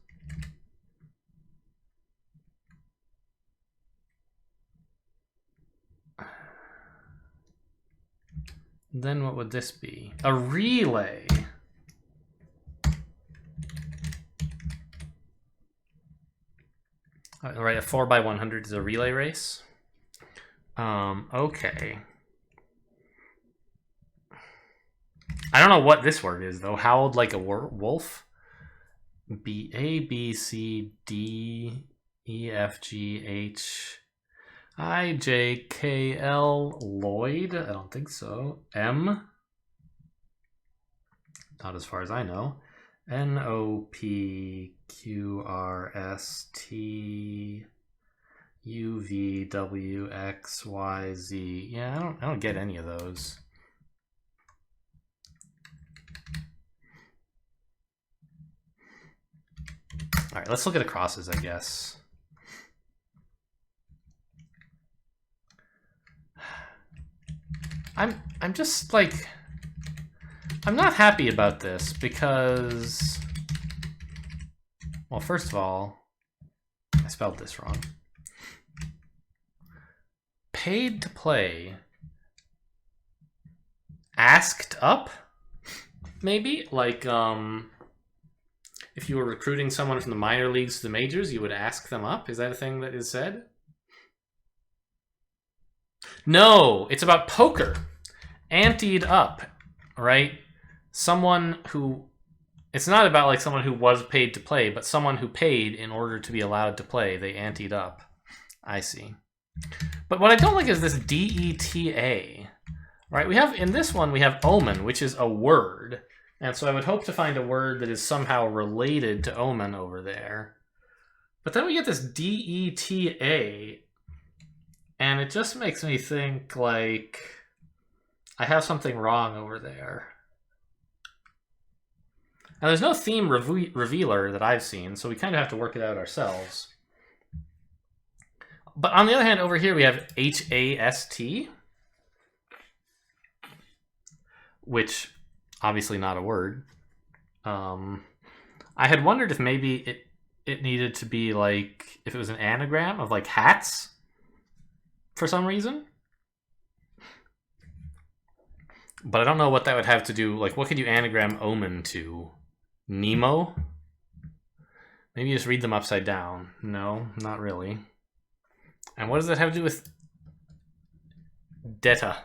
Then what would this be? A relay. Right, a 4x100 is a relay race. Okay. I don't know what this word is though. Howled like a wolf. B A B C D E F G H I J K L Lloyd. I don't think so. M. Not as far as I know. N O P Q R S T U V W X Y Z. Yeah, I don't get any of those. All right, let's look at the crosses, I guess. I'm just like, I'm not happy about this because, well, first of all, I spelled this wrong. Paid to play. Asked up? Maybe? Like, if you were recruiting someone from the minor leagues to the majors, you would ask them up? Is that a thing that is said? No, it's about poker. Anteed up, right? Someone who, it's not about like someone who was paid to play, but someone who paid in order to be allowed to play. They anteed up. I see. But what I don't like is this DETA, right? We have, in this one, we have omen, which is a word. And so I would hope to find a word that is somehow related to omen over there. But then we get this DETA, and it just makes me think like I have something wrong over there. And there's no theme revealer that I've seen, so we kind of have to work it out ourselves. But on the other hand, over here we have HAST, which obviously not a word. I had wondered if maybe it needed to be like, if it was an anagram of like hats for some reason. But I don't know what that would have to do. Like, what could you anagram omen to? Nemo? Maybe you just read them upside down. No, not really. And what does that have to do with data?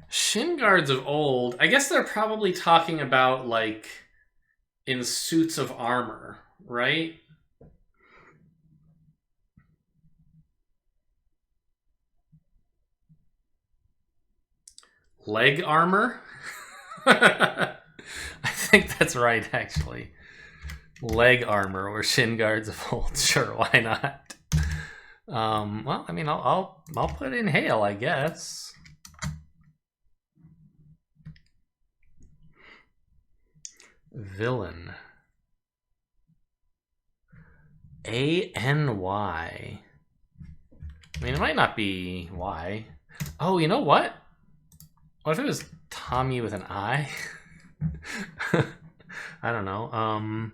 Shin guards of old, I guess they're probably talking about like in suits of armor, right? Leg armor? I think that's right, actually. Leg armor or shin guards of old. Sure, why not? Well, I mean, I'll put in hail, I guess. Villain. A-N-Y. I mean, it might not be Y. Oh, you know what? What if it was Tommy with an I? I don't know.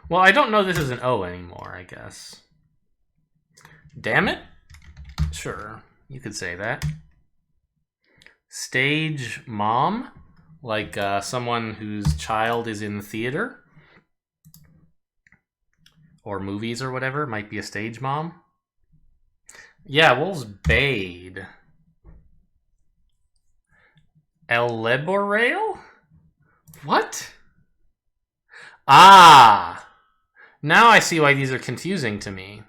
Well, I don't know this is an O anymore, I guess. Damn it? Sure, you could say that. Stage mom? Like someone whose child is in theater? Or movies or whatever, might be a stage mom. Yeah, wolves bayed. Elaborale? What? Ah! Now I see why these are confusing to me.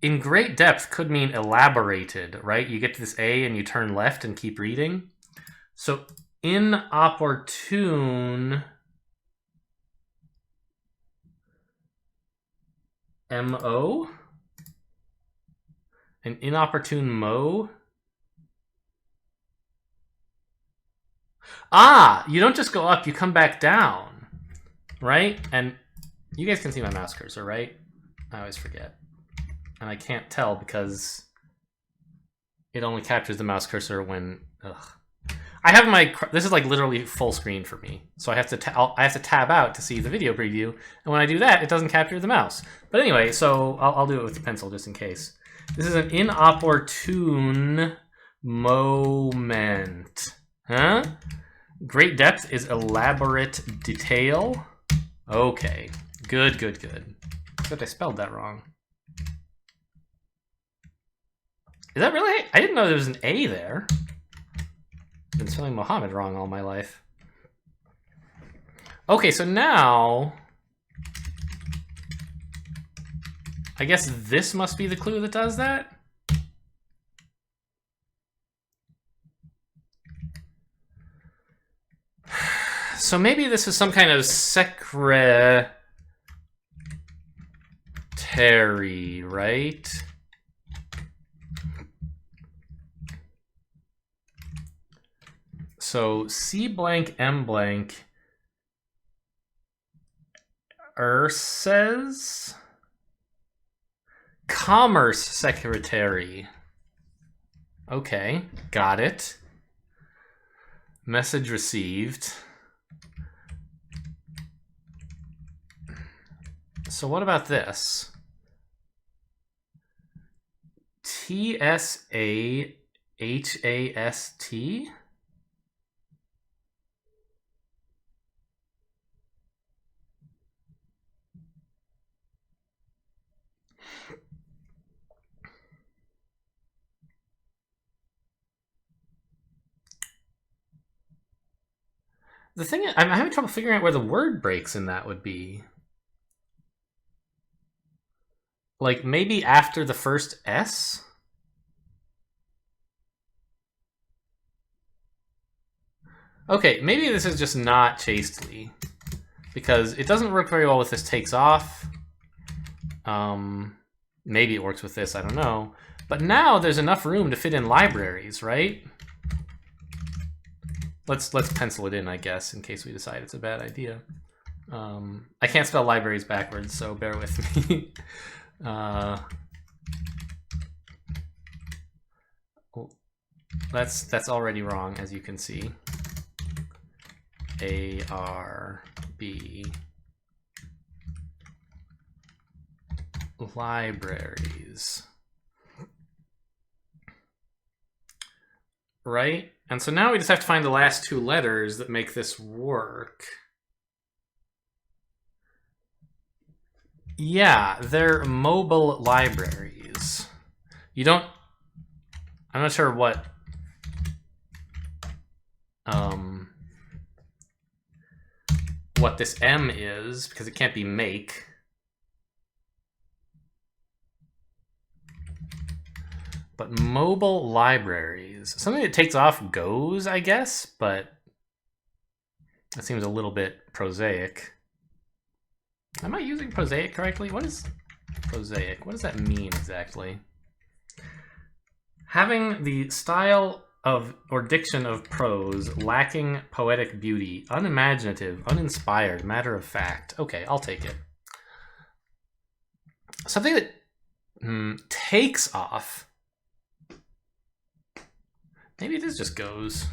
In great depth could mean elaborated, right? You get to this A and you turn left and keep reading. So inopportune... M-O? An inopportune mo? Ah! You don't just go up, you come back down. Right? And you guys can see my mouse cursor, right? I always forget. And I can't tell because it only captures the mouse cursor when... Ugh. I have my... This is like literally full screen for me. So I have to tab out to see the video preview. And when I do that, it doesn't capture the mouse. But anyway, so I'll do it with the pencil just in case. This is an inopportune moment. Huh? Great depth is elaborate detail. Okay. Good, good, good. Except I spelled that wrong. Is that really? I didn't know there was an A there. I've been spelling Mohammed wrong all my life. Okay, so now... I guess this must be the clue that does that? So maybe this is some kind of secretary, right? So C blank M blank says Commerce Secretary. Okay, got it. Message received. So what about this? TSAHAST? The thing is, I'm having trouble figuring out where the word breaks in that would be. Like, maybe after the first S? Okay, maybe this is just not chastely. Because it doesn't work very well with this takes off. Maybe it works with this, I don't know. But now there's enough room to fit in libraries, right? Let's pencil it in, I guess, in case we decide it's a bad idea. I can't spell libraries backwards, so bear with me. That's already wrong, as you can see. A-R-B libraries. Right? And so now we just have to find the last two letters that make this work. Yeah, they're mobile libraries. You don't... I'm not sure what... what this M is, because it can't be make. But mobile libraries. Something that takes off goes, I guess, but that seems a little bit prosaic. Am I using prosaic correctly? What is prosaic? What does that mean exactly? Having the style of or diction of prose, lacking poetic beauty, unimaginative, uninspired, matter of fact. Okay, I'll take it. Something that takes off. Maybe it is just goes.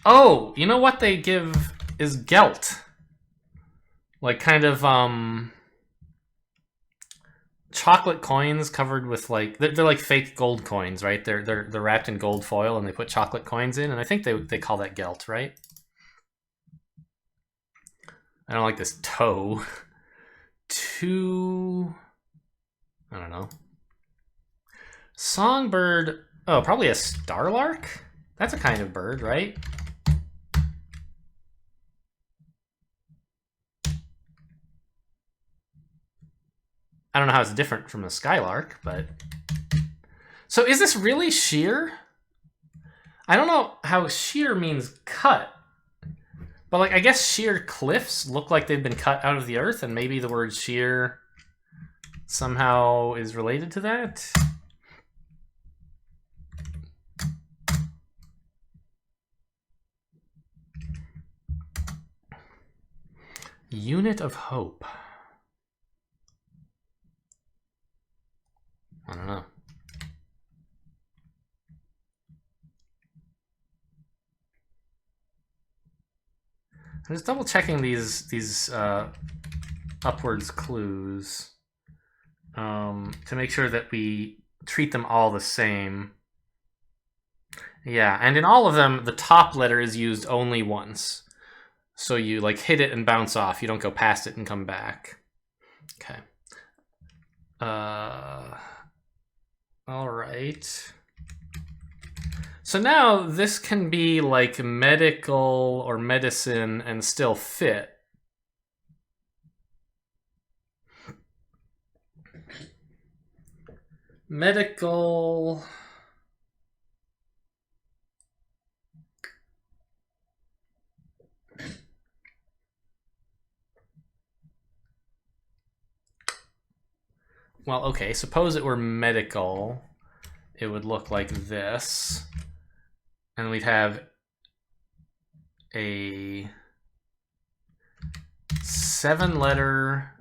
Oh, you know what they give is gelt. Like kind of chocolate coins covered with like they're like fake gold coins, right? They're wrapped in gold foil and they put chocolate coins in, and I think they call that gelt, right? I don't like this toe. I don't know. Songbird. Oh, probably a starlark? That's a kind of bird, right? I don't know how it's different from a skylark, but... So is this really sheer? I don't know how sheer means cut. But like, I guess sheer cliffs look like they've been cut out of the earth, and maybe the word sheer somehow is related to that. Unit of hope. I don't know. I'm just double checking these upwards clues to make sure that we treat them all the same. Yeah, and in all of them, the top letter is used only once. So you like hit it and bounce off. You don't go past it and come back. Okay. All right. So now this can be like medical or medicine and still fit. Medical. Well, okay, suppose it were medical. It would look like this. And we'd have a 7-letter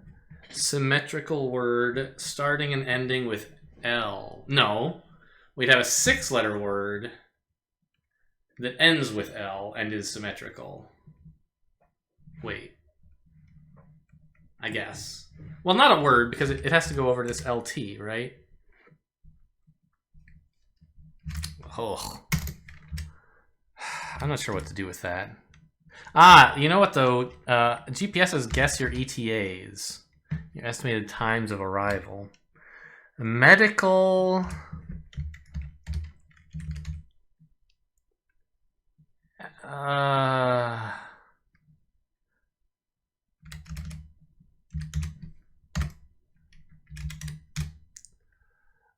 symmetrical word starting and ending with L. No, we'd have a 6-letter word that ends with L and is symmetrical. Wait. I guess. Well, not a word, because it has to go over this LT, right? Oh. I'm not sure what to do with that. Ah, you know what, though? GPS says guess your ETAs. Your estimated times of arrival. Medical...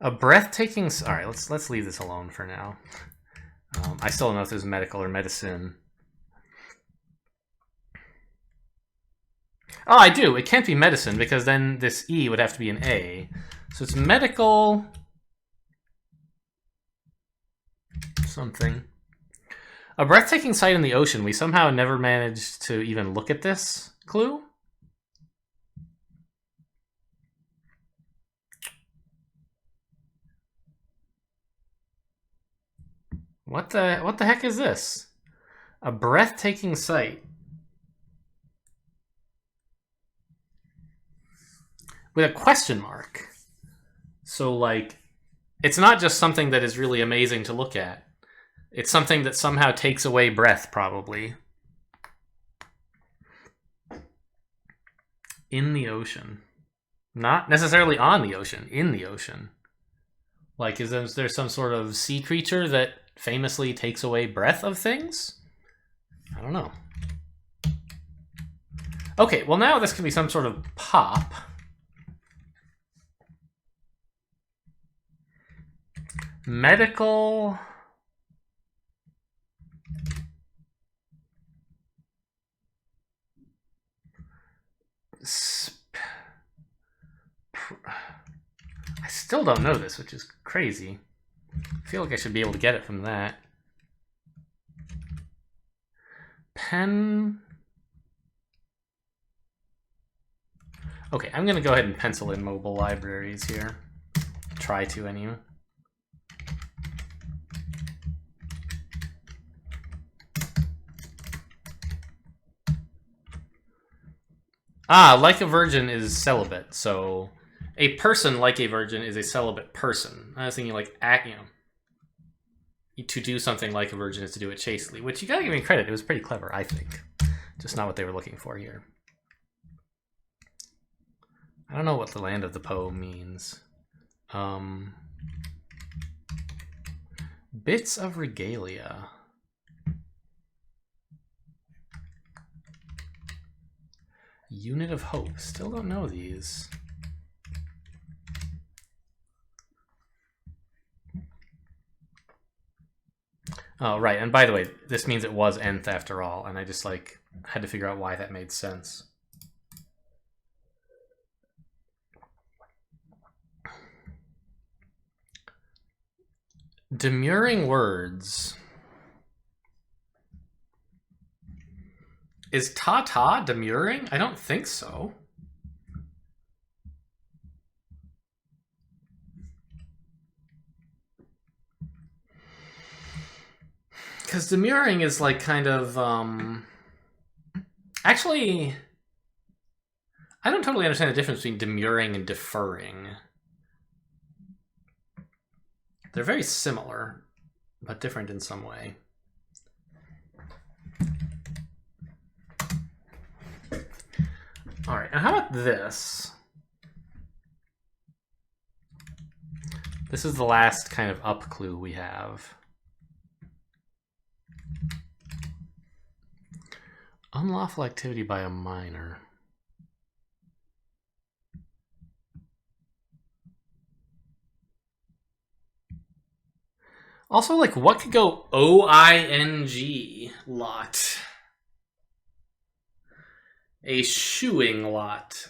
A breathtaking... All right, let's leave this alone for now. I still don't know if this is medical or medicine. Oh, I do. It can't be medicine because then this E would have to be an A. So it's medical... something. A breathtaking sight in the ocean. We somehow never managed to even look at this clue. What the heck is this? A breathtaking sight. With a question mark. So, like, it's not just something that is really amazing to look at. It's something that somehow takes away breath, probably. In the ocean. Not necessarily on the ocean, in the ocean. Like, is there some sort of sea creature that famously takes away breath of things? I don't know. Okay, well now this could be some sort of pop. Medical... I still don't know this, which is crazy. I feel like I should be able to get it from that. Pen... Okay, I'm going to go ahead and pencil in mobile libraries here. Try to, anyway. Like a virgin is celibate, so a person like a virgin is a celibate person. I was thinking like, to do something like a virgin is to do it chastely, which you gotta give me credit. It was pretty clever, I think. Just not what they were looking for here. I don't know what the land of the poem means. Bits of regalia. Unit of hope. Still don't know these. Oh, right. And by the way, this means it was nth after all, and I just like had to figure out why that made sense. Demurring words. Is ta-ta demurring? I don't think so. Because demurring is like kind of, actually, I don't totally understand the difference between demurring and deferring. They're very similar, but different in some way. All right, now how about this? This is the last kind of up clue we have. Unlawful activity by a minor. Also, like, what could go O-I-N-G lot? A shoeing lot.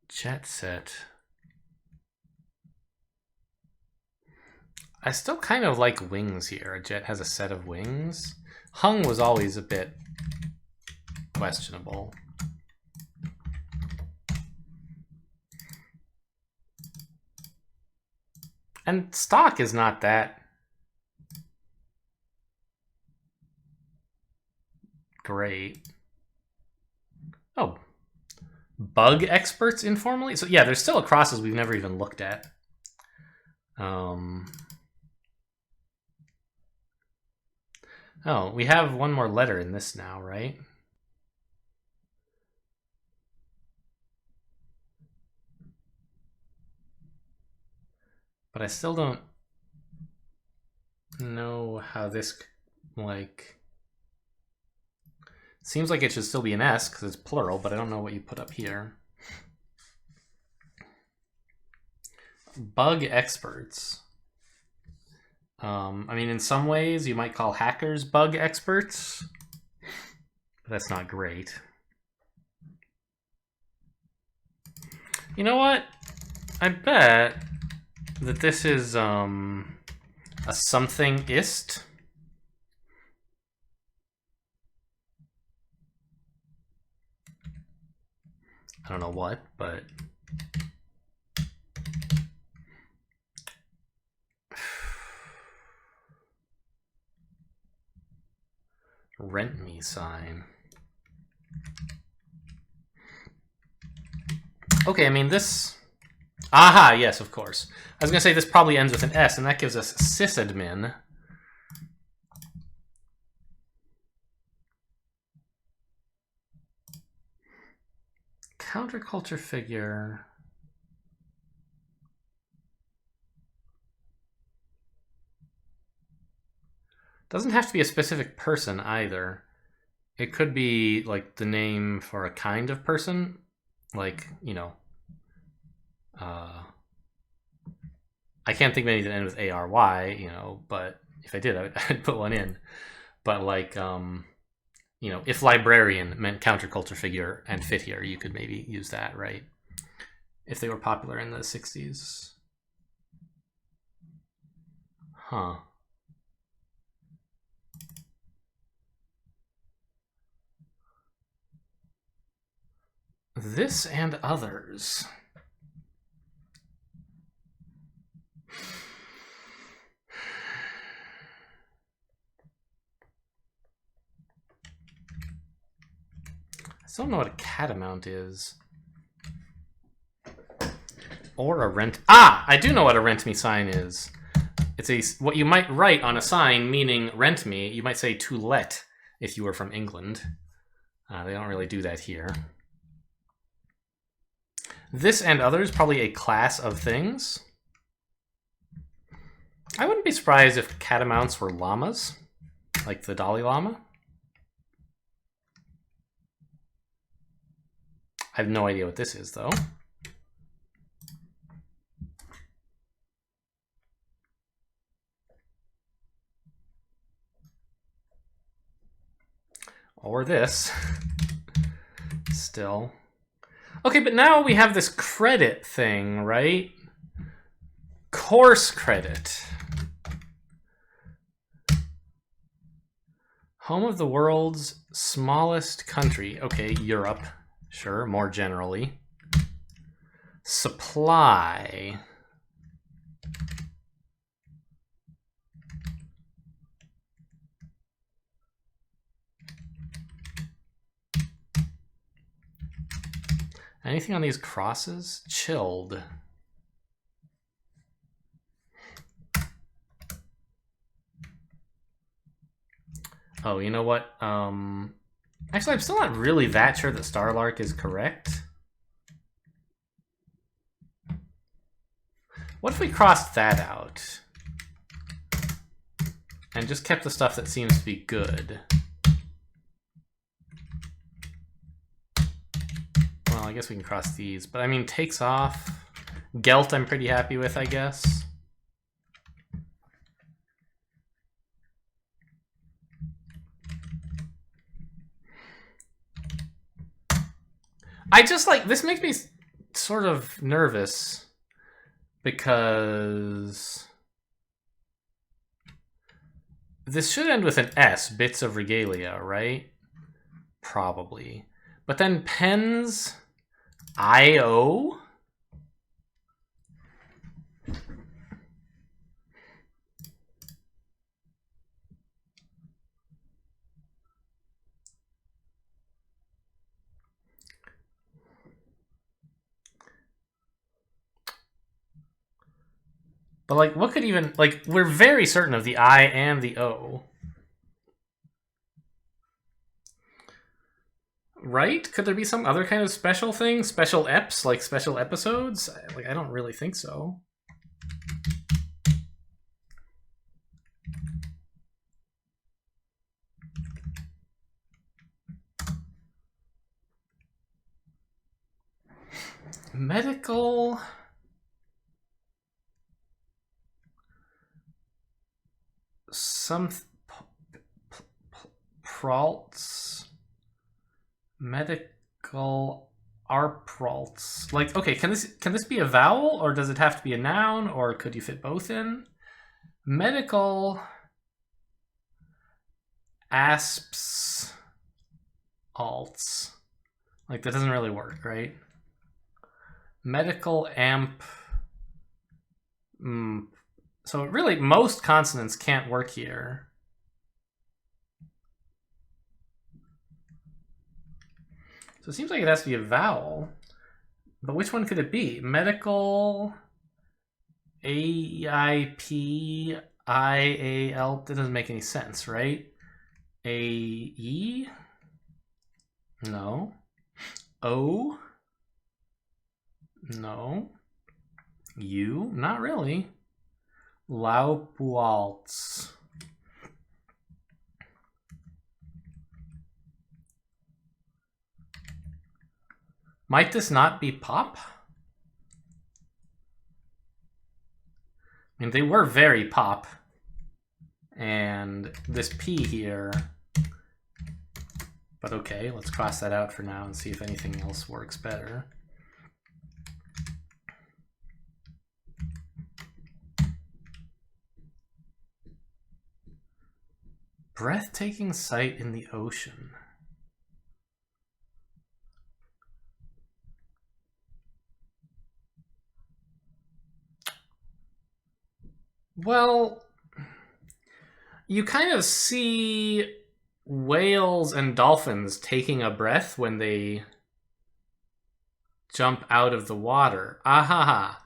Jet set. I still kind of like wings here. A jet has a set of wings. Hung was always a bit questionable. And stock is not that great. Oh. Bug experts informally? So yeah, there's still a crosses we've never even looked at. Oh, we have one more letter in this now, right? But I still don't know how this, like... Seems like it should still be an S, because it's plural, but I don't know what you put up here. Bug experts. I mean, in some ways, you might call hackers bug experts. But that's not great. You know what? I bet that this is a something-ist. I don't know what, but... Rent me sign. Okay, I mean this... Aha, yes, of course. I was going to say this probably ends with an S, and that gives us sysadmin. Counterculture figure... Doesn't have to be a specific person either. It could be like the name for a kind of person, like, you know, I can't think of any that end with ARY, you know, but if I did, I'd put one in. But like, you know, if librarian meant counterculture figure and fit here, you could maybe use that, right? If they were popular in the 60s. Huh. This and others. I still don't know what a catamount is. Or a rent. Ah! I do know what a rent me sign is. It's a what you might write on a sign meaning rent me. You might say to let if you were from England. They don't really do that here. This and others, probably a class of things. I wouldn't be surprised if catamounts were llamas, like the Dalai Lama. I have no idea what this is, though. Or this. Still. Okay, but now we have this credit thing, right? Course credit. Home of the world's smallest country. Okay, Europe. Sure, more generally. Supply. Anything on these crosses? Chilled. Oh, you know what? Actually, I'm still not really that sure that Starlark is correct. What if we crossed that out? And just kept the stuff that seems to be good? Well, I guess we can cross these. But I mean, takes off. Gelt I'm pretty happy with, I guess. I just like, this makes me sort of nervous because this should end with an S, bits of regalia, right? Probably. But then pens, IO? But like, what could even, like, we're very certain of the I and the O. Right? Could there be some other kind of special thing? Special eps, like special episodes? Like, I don't really think so. Medical... Some... Pralts... Medical arpralts. Like, okay, can this be a vowel, or does it have to be a noun, or could you fit both in? Medical asps alts. Like, that doesn't really work, right? Medical amp. So really, most consonants can't work here. So it seems like it has to be a vowel. But which one could it be? Medical, AIP, IAL. That doesn't make any sense, right? AE? No. O? No. U? Not really. Laupualts. Might this not be pop? I mean, they were very pop. And this P here. But okay, let's cross that out for now and see if anything else works better. Breathtaking sight in the ocean. Well, you kind of see whales and dolphins taking a breath when they jump out of the water. Ahaha.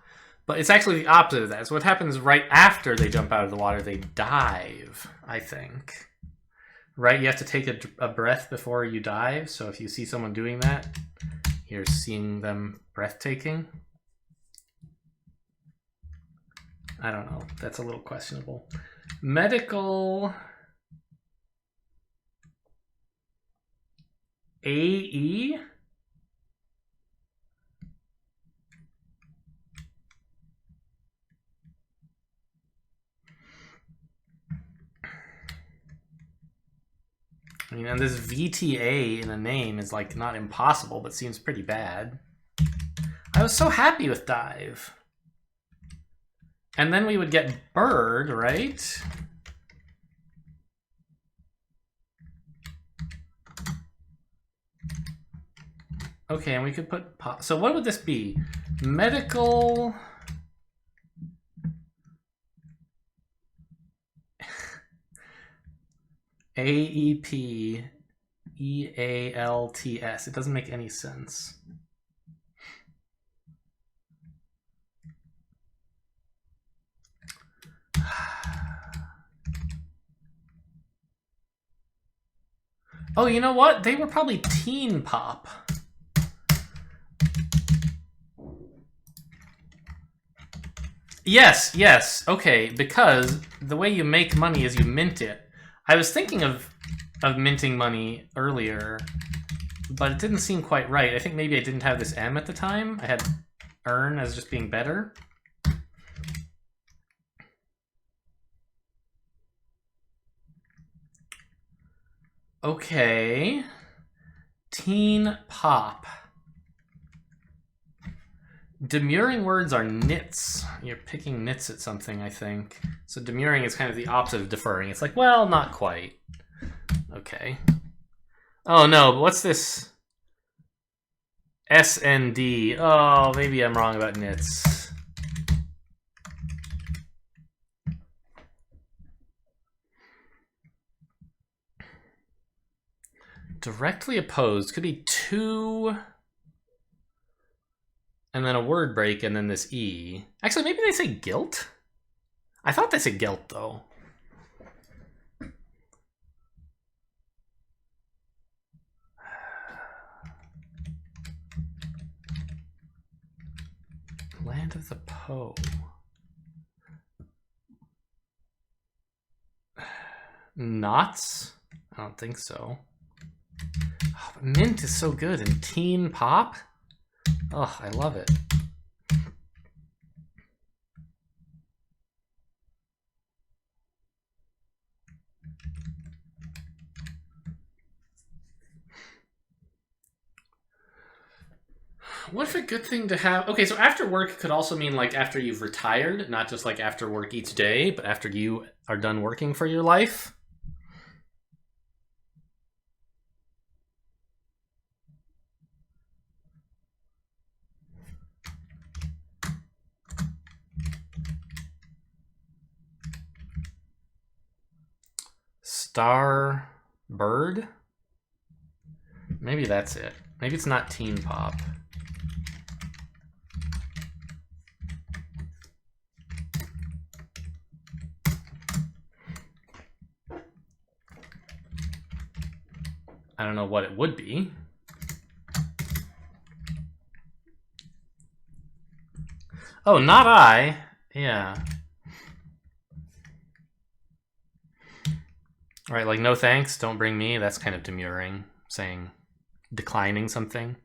But it's actually the opposite of that. So what happens right after they jump out of the water, they dive, I think. Right? You have to take a breath before you dive. So if you see someone doing that, you're seeing them breathtaking. I don't know. That's a little questionable. Medical AE? I mean, and this VTA in a name is like not impossible, but seems pretty bad. I was so happy with dive. And then we would get bird, right? Okay, and we could put pop. So what would this be? Medical... AEP EALTS. It doesn't make any sense. Oh, you know what? They were probably teen pop. Yes, yes. Okay, because the way you make money is you mint it. I was thinking of minting money earlier, but it didn't seem quite right. I think maybe I didn't have this M at the time. I had earn as just being better. Okay. Teen pop. Demurring words are nits. You're picking nits at something, I think. So demurring is kind of the opposite of deferring. It's like, well, not quite. Okay. Oh no, but what's this? SND. Oh, maybe I'm wrong about nits. Directly opposed. Could be two... and then a word break, and then this E. Actually, maybe they say guilt? I thought they said guilt, though. Land of the Po. Knots? I don't think so. Oh, but mint is so good. And teen pop? Oh, I love it. What if a good thing to have? Okay, so after work could also mean like after you've retired, not just like after work each day, but after you are done working for your life. Star bird? Maybe that's it. Maybe it's not teen pop. I don't know what it would be. Oh, not I. Yeah. All right, like no thanks, don't bring me. That's kind of demurring, saying declining something.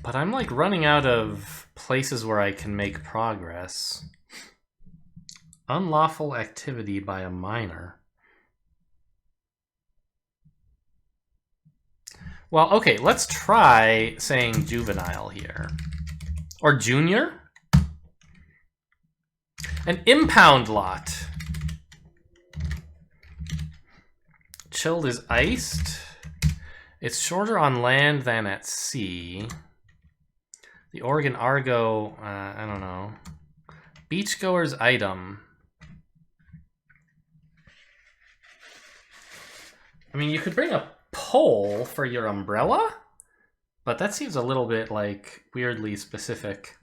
But I'm like running out of places where I can make progress. Unlawful activity by a minor. Well, okay, let's try saying juvenile here. Or junior? An impound lot. Chilled is iced. It's shorter on land than at sea. The Oregon Argo, I don't know. Beachgoer's item. I mean, you could bring a pole for your umbrella, but that seems a little bit like weirdly specific.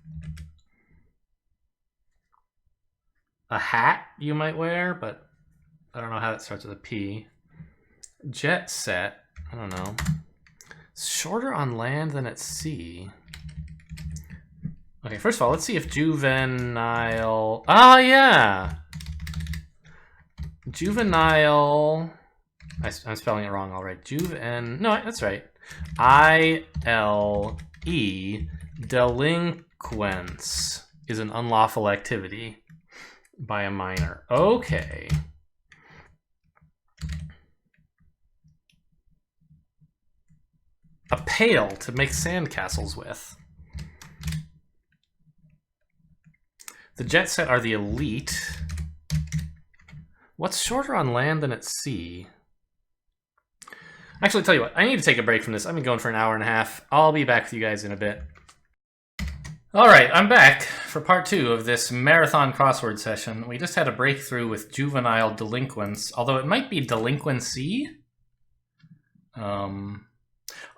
A hat you might wear, but I don't know how that starts with a P. Jet set, I don't know. Shorter on land than at sea. Okay, first of all, let's see if juvenile... Ah, yeah! Juvenile... I'm spelling it wrong, all right. No, that's right. I-L-E, delinquence, is an unlawful activity by a minor. Okay. A pail to make sandcastles with. The jet set are the elite. What's shorter on land than at sea? Actually, tell you what, I need to take a break from this. I've been going for an hour and a half. I'll be back with you guys in a bit. All right, I'm back for part 2 of this marathon crossword session. We just had a breakthrough with juvenile delinquents, although it might be delinquency.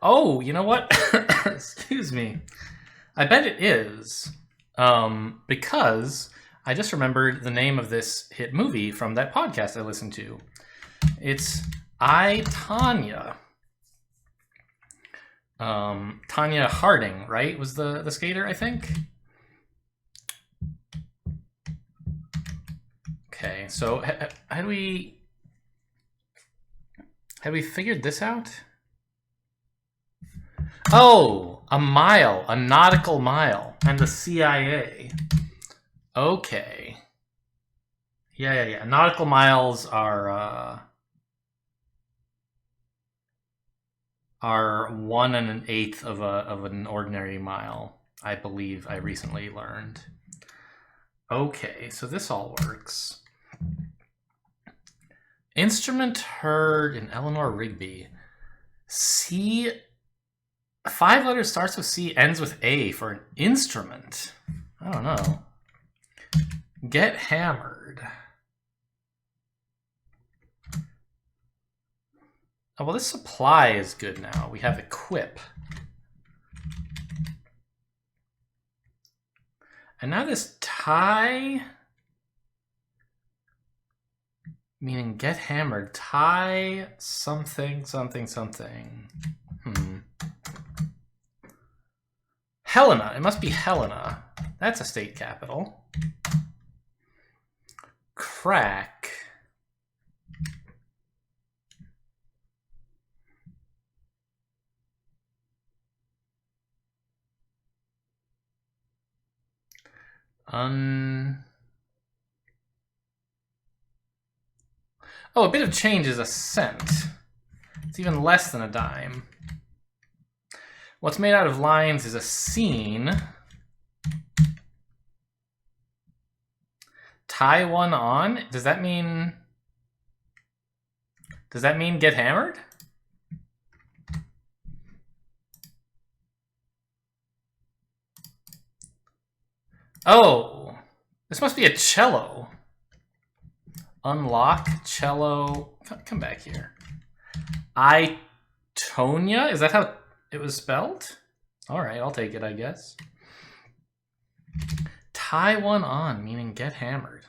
Oh, you know what? Excuse me. I bet it is, because I just remembered the name of this hit movie from that podcast I listened to. It's I, Tonya. Tonya Harding, right? Was the skater, I think? Okay, so had we figured this out? Oh, a mile, a nautical mile, and the CIA. Okay. Yeah. Nautical miles are 1 1/8 of an ordinary mile, I believe I recently learned. Okay, so this all works. Instrument heard in Eleanor Rigby. C, 5 letters starts with C, ends with A for an instrument. I don't know. Get hammered. Oh, well, this supply is good now. We have equip. And now this tie, meaning get hammered. Tie something. Helena. It must be Helena. That's a state capital. Crack. Oh, a bit of change is a cent. It's even less than a dime. What's made out of lines is a scene. Tie one on? Does that mean get hammered? Oh, this must be a cello. Unlock cello. Come back here. Tonya? Is that how it was spelled? All right, I'll take it, I guess. Tie one on, meaning get hammered.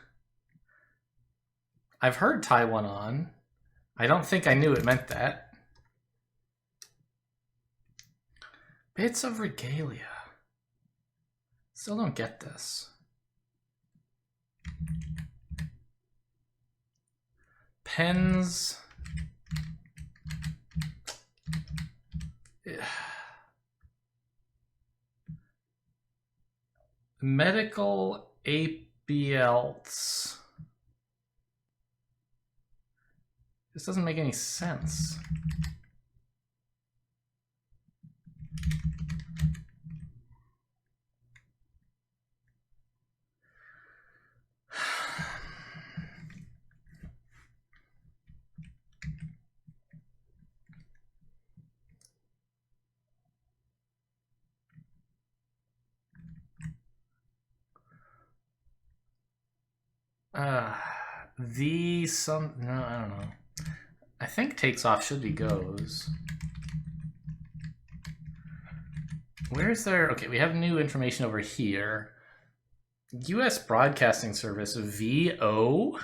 I've heard tie one on. I don't think I knew it meant that. Bits of regalia. Still don't get this. Pens. Medical APLs. This doesn't make any sense. No, I don't know. I think takes off should be goes. Where's there? Okay, we have new information over here. U.S. Broadcasting Service, VO.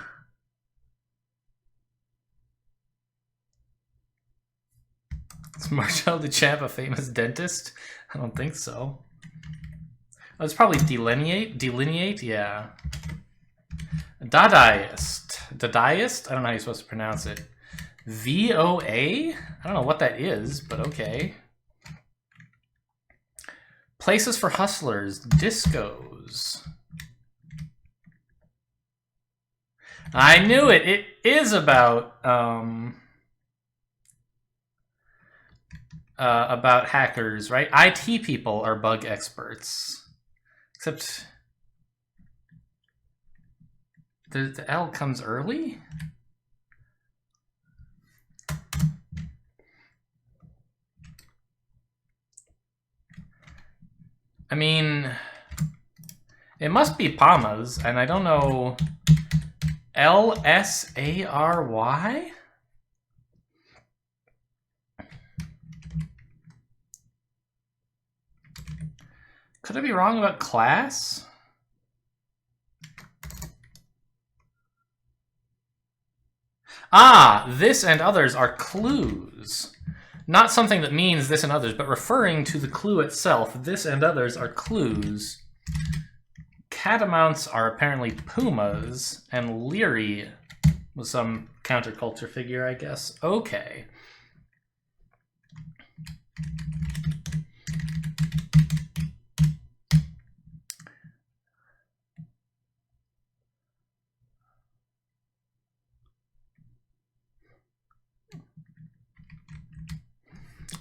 Is Marcel Duchamp a famous dentist? I don't think so. Oh, it's probably delineate, yeah. Dadaist. Dadaist? I don't know how you're supposed to pronounce it. VOA? I don't know what that is, but okay. Places for hustlers. Discos. I knew it. It is about hackers, right? IT people are bug experts. Except the L comes early? I mean, it must be Pamas, and I don't know. LSARY? Could I be wrong about class? Ah, this and others are clues. Not something that means this and others, but referring to the clue itself. This and others are clues. Catamounts are apparently pumas, and Leary was some counterculture figure, I guess. Okay.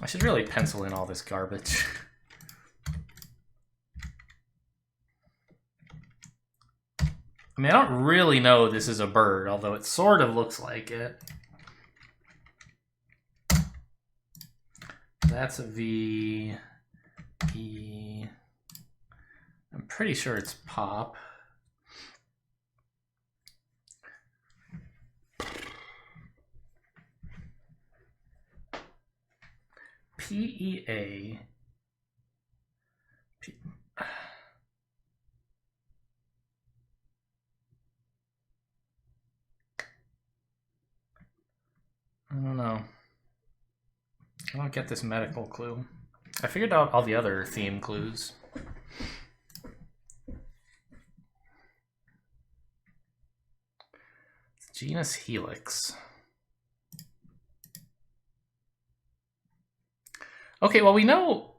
I should really pencil in all this garbage. I mean, I don't really know this is a bird, although it sort of looks like it. That's a V, E. I'm pretty sure it's pop. PEA. I don't know. I don't get this medical clue. I figured out all the other theme clues. It's genus Helix. Okay, well, we know...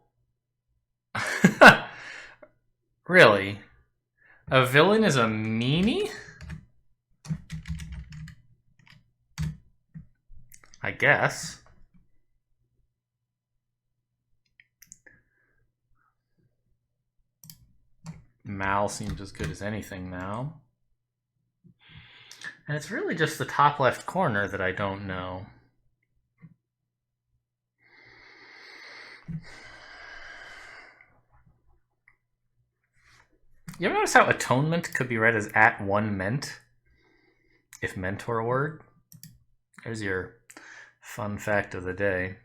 Really? A villain is a meanie? I guess. Mal seems as good as anything now. And it's really just the top left corner that I don't know. You ever notice how atonement could be read as at one ment? If ment were a word? There's your fun fact of the day.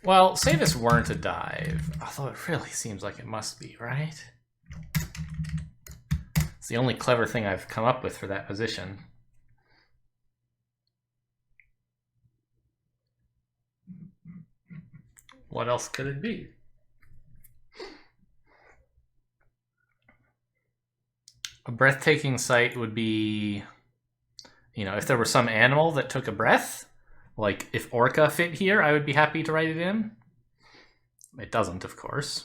Well, say this weren't a dive, although it really seems like it must be, right? It's the only clever thing I've come up with for that position. What else could it be? A breathtaking sight would be, you know, if there were some animal that took a breath, Like, if orca fit here, I would be happy to write it in. It doesn't, of course.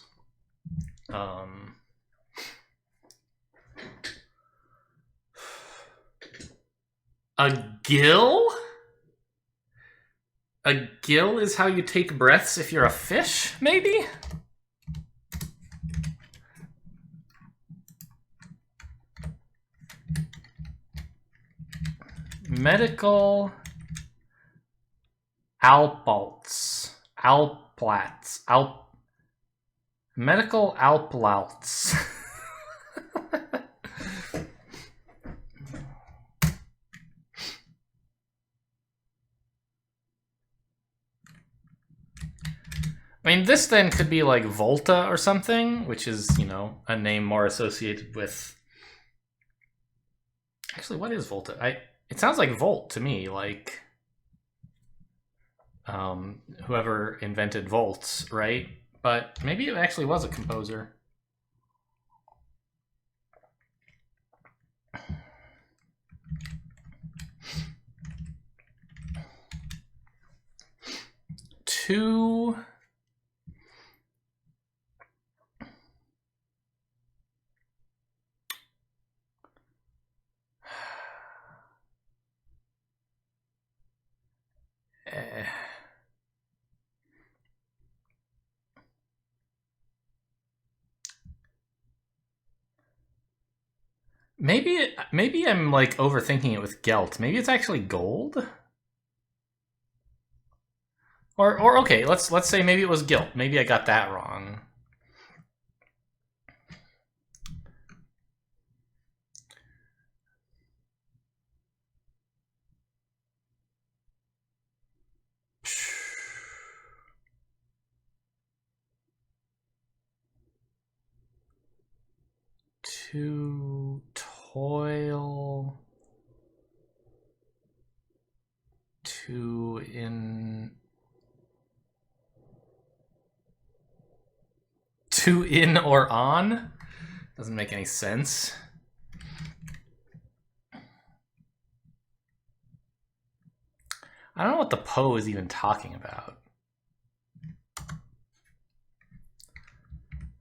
A gill? A gill is how you take breaths if you're a fish, maybe? Medical alpalts. Alplats. Medical alplalts. I mean, this then could be like Volta or something, which is, you know, a name more associated with... Actually, what is Volta? It sounds like Volt to me, like... whoever invented volts, right? But maybe it actually was a composer. Two... Maybe I'm like overthinking it with Gelt. Maybe it's actually gold. Or okay, let's say maybe it was Gilt. Maybe I got that wrong. To toil, to in or on? Doesn't make any sense. I don't know what the Poe is even talking about.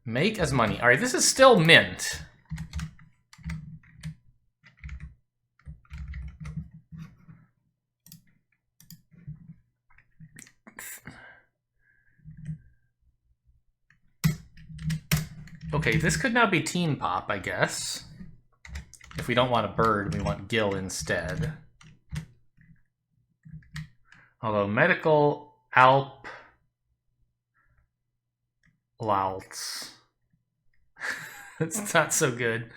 Make as money. All right, this is still mint. Okay, this could now be Teen Pop, I guess. If we don't want a bird, we want Gill instead. Although medical alp lalts. It's not so good.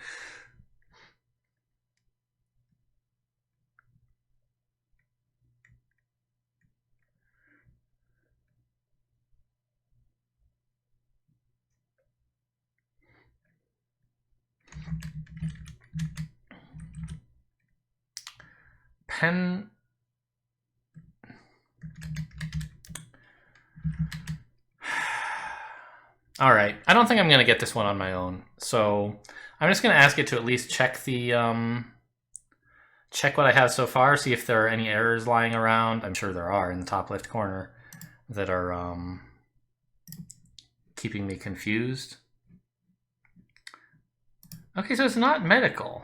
Pen. All right, I don't think I'm gonna get this one on my own, so I'm just gonna ask it to at least check the check what I have so far, see if there are any errors lying around. I'm sure there are in the top left corner that are keeping me confused. Okay, so it's not medical.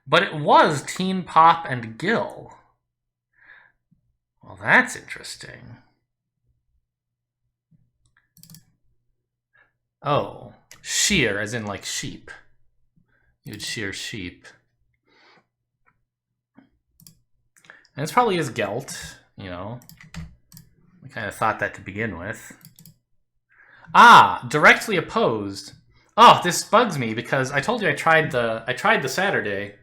But it was Teen Pop and Gill. Well, that's interesting. Oh, shear, as in like sheep. You'd shear sheep. And this probably is Gelt, you know. We kind of thought that to begin with. Ah, directly opposed. Oh, this bugs me because I told you I tried the Saturday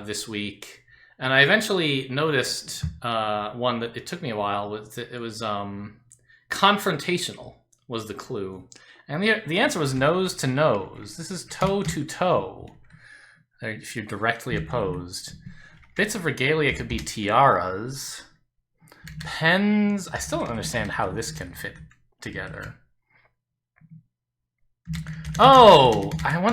this week, and I eventually noticed one that it took me a while. It was confrontational was the clue, and the answer was nose to nose. This is toe to toe. If you're directly opposed, bits of regalia could be tiaras, pens. I still don't understand how this can fit together. Oh,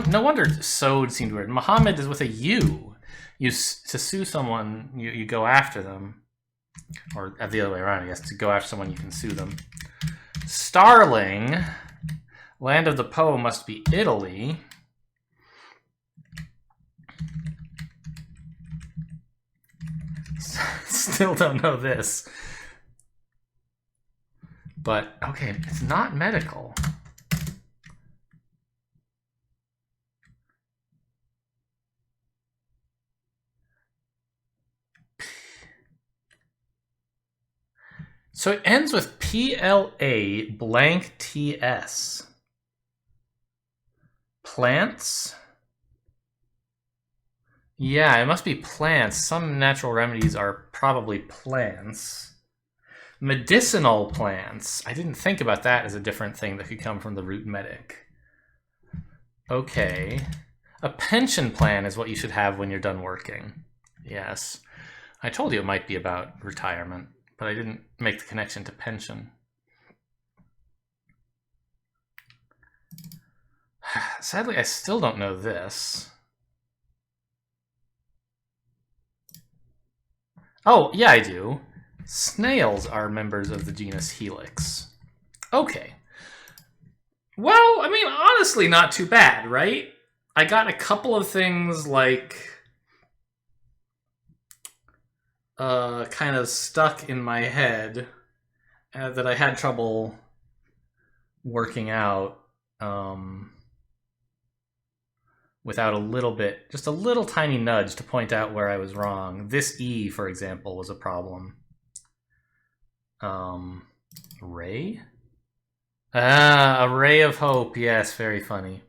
no wonder Sod seemed weird. Muhammad is with a U.
to sue someone, you go after them. Or the other way around, I guess. To go after someone, you can sue them. Starling, land of the Po must be Italy. Still don't know this. But, okay, it's not medical. So it ends with PLA blank TS. Plants? Yeah, it must be plants. Some natural remedies are probably plants. Medicinal plants. I didn't think about that as a different thing that could come from the root medic. Okay. A pension plan is what you should have when you're done working. Yes. I told you it might be about retirement, but I didn't make the connection to pension. Sadly, I still don't know this. Oh, yeah, I do. Snails are members of the genus Helix. Okay. Well, I mean, honestly, not too bad, right? I got a couple of things, like, kind of stuck in my head that I had trouble working out without a little bit, just a little tiny nudge to point out where I was wrong. This E, for example, was a problem. Ray? Ah, a ray of hope. Yes, very funny.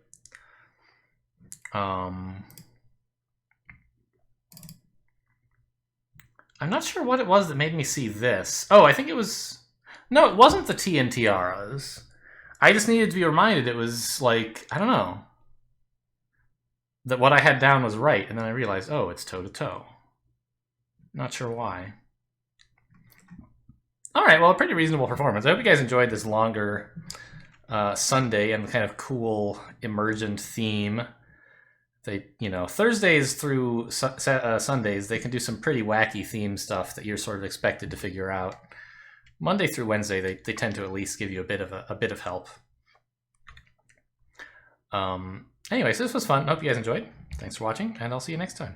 I'm not sure what it was that made me see this. Oh, I think it was... No, it wasn't the T and tiaras. I just needed to be reminded it was, like, I don't know, that what I had down was right, and then I realized, oh, it's toe-to-toe. Not sure why. All right, well, a pretty reasonable performance. I hope you guys enjoyed this longer Sunday and the kind of cool emergent theme. They, you know, Thursdays through Sundays, they can do some pretty wacky theme stuff that you're sort of expected to figure out. Monday through Wednesday, they tend to at least give you a bit of help. Anyway, so this was fun. Hope you guys enjoyed. Thanks for watching, and I'll see you next time.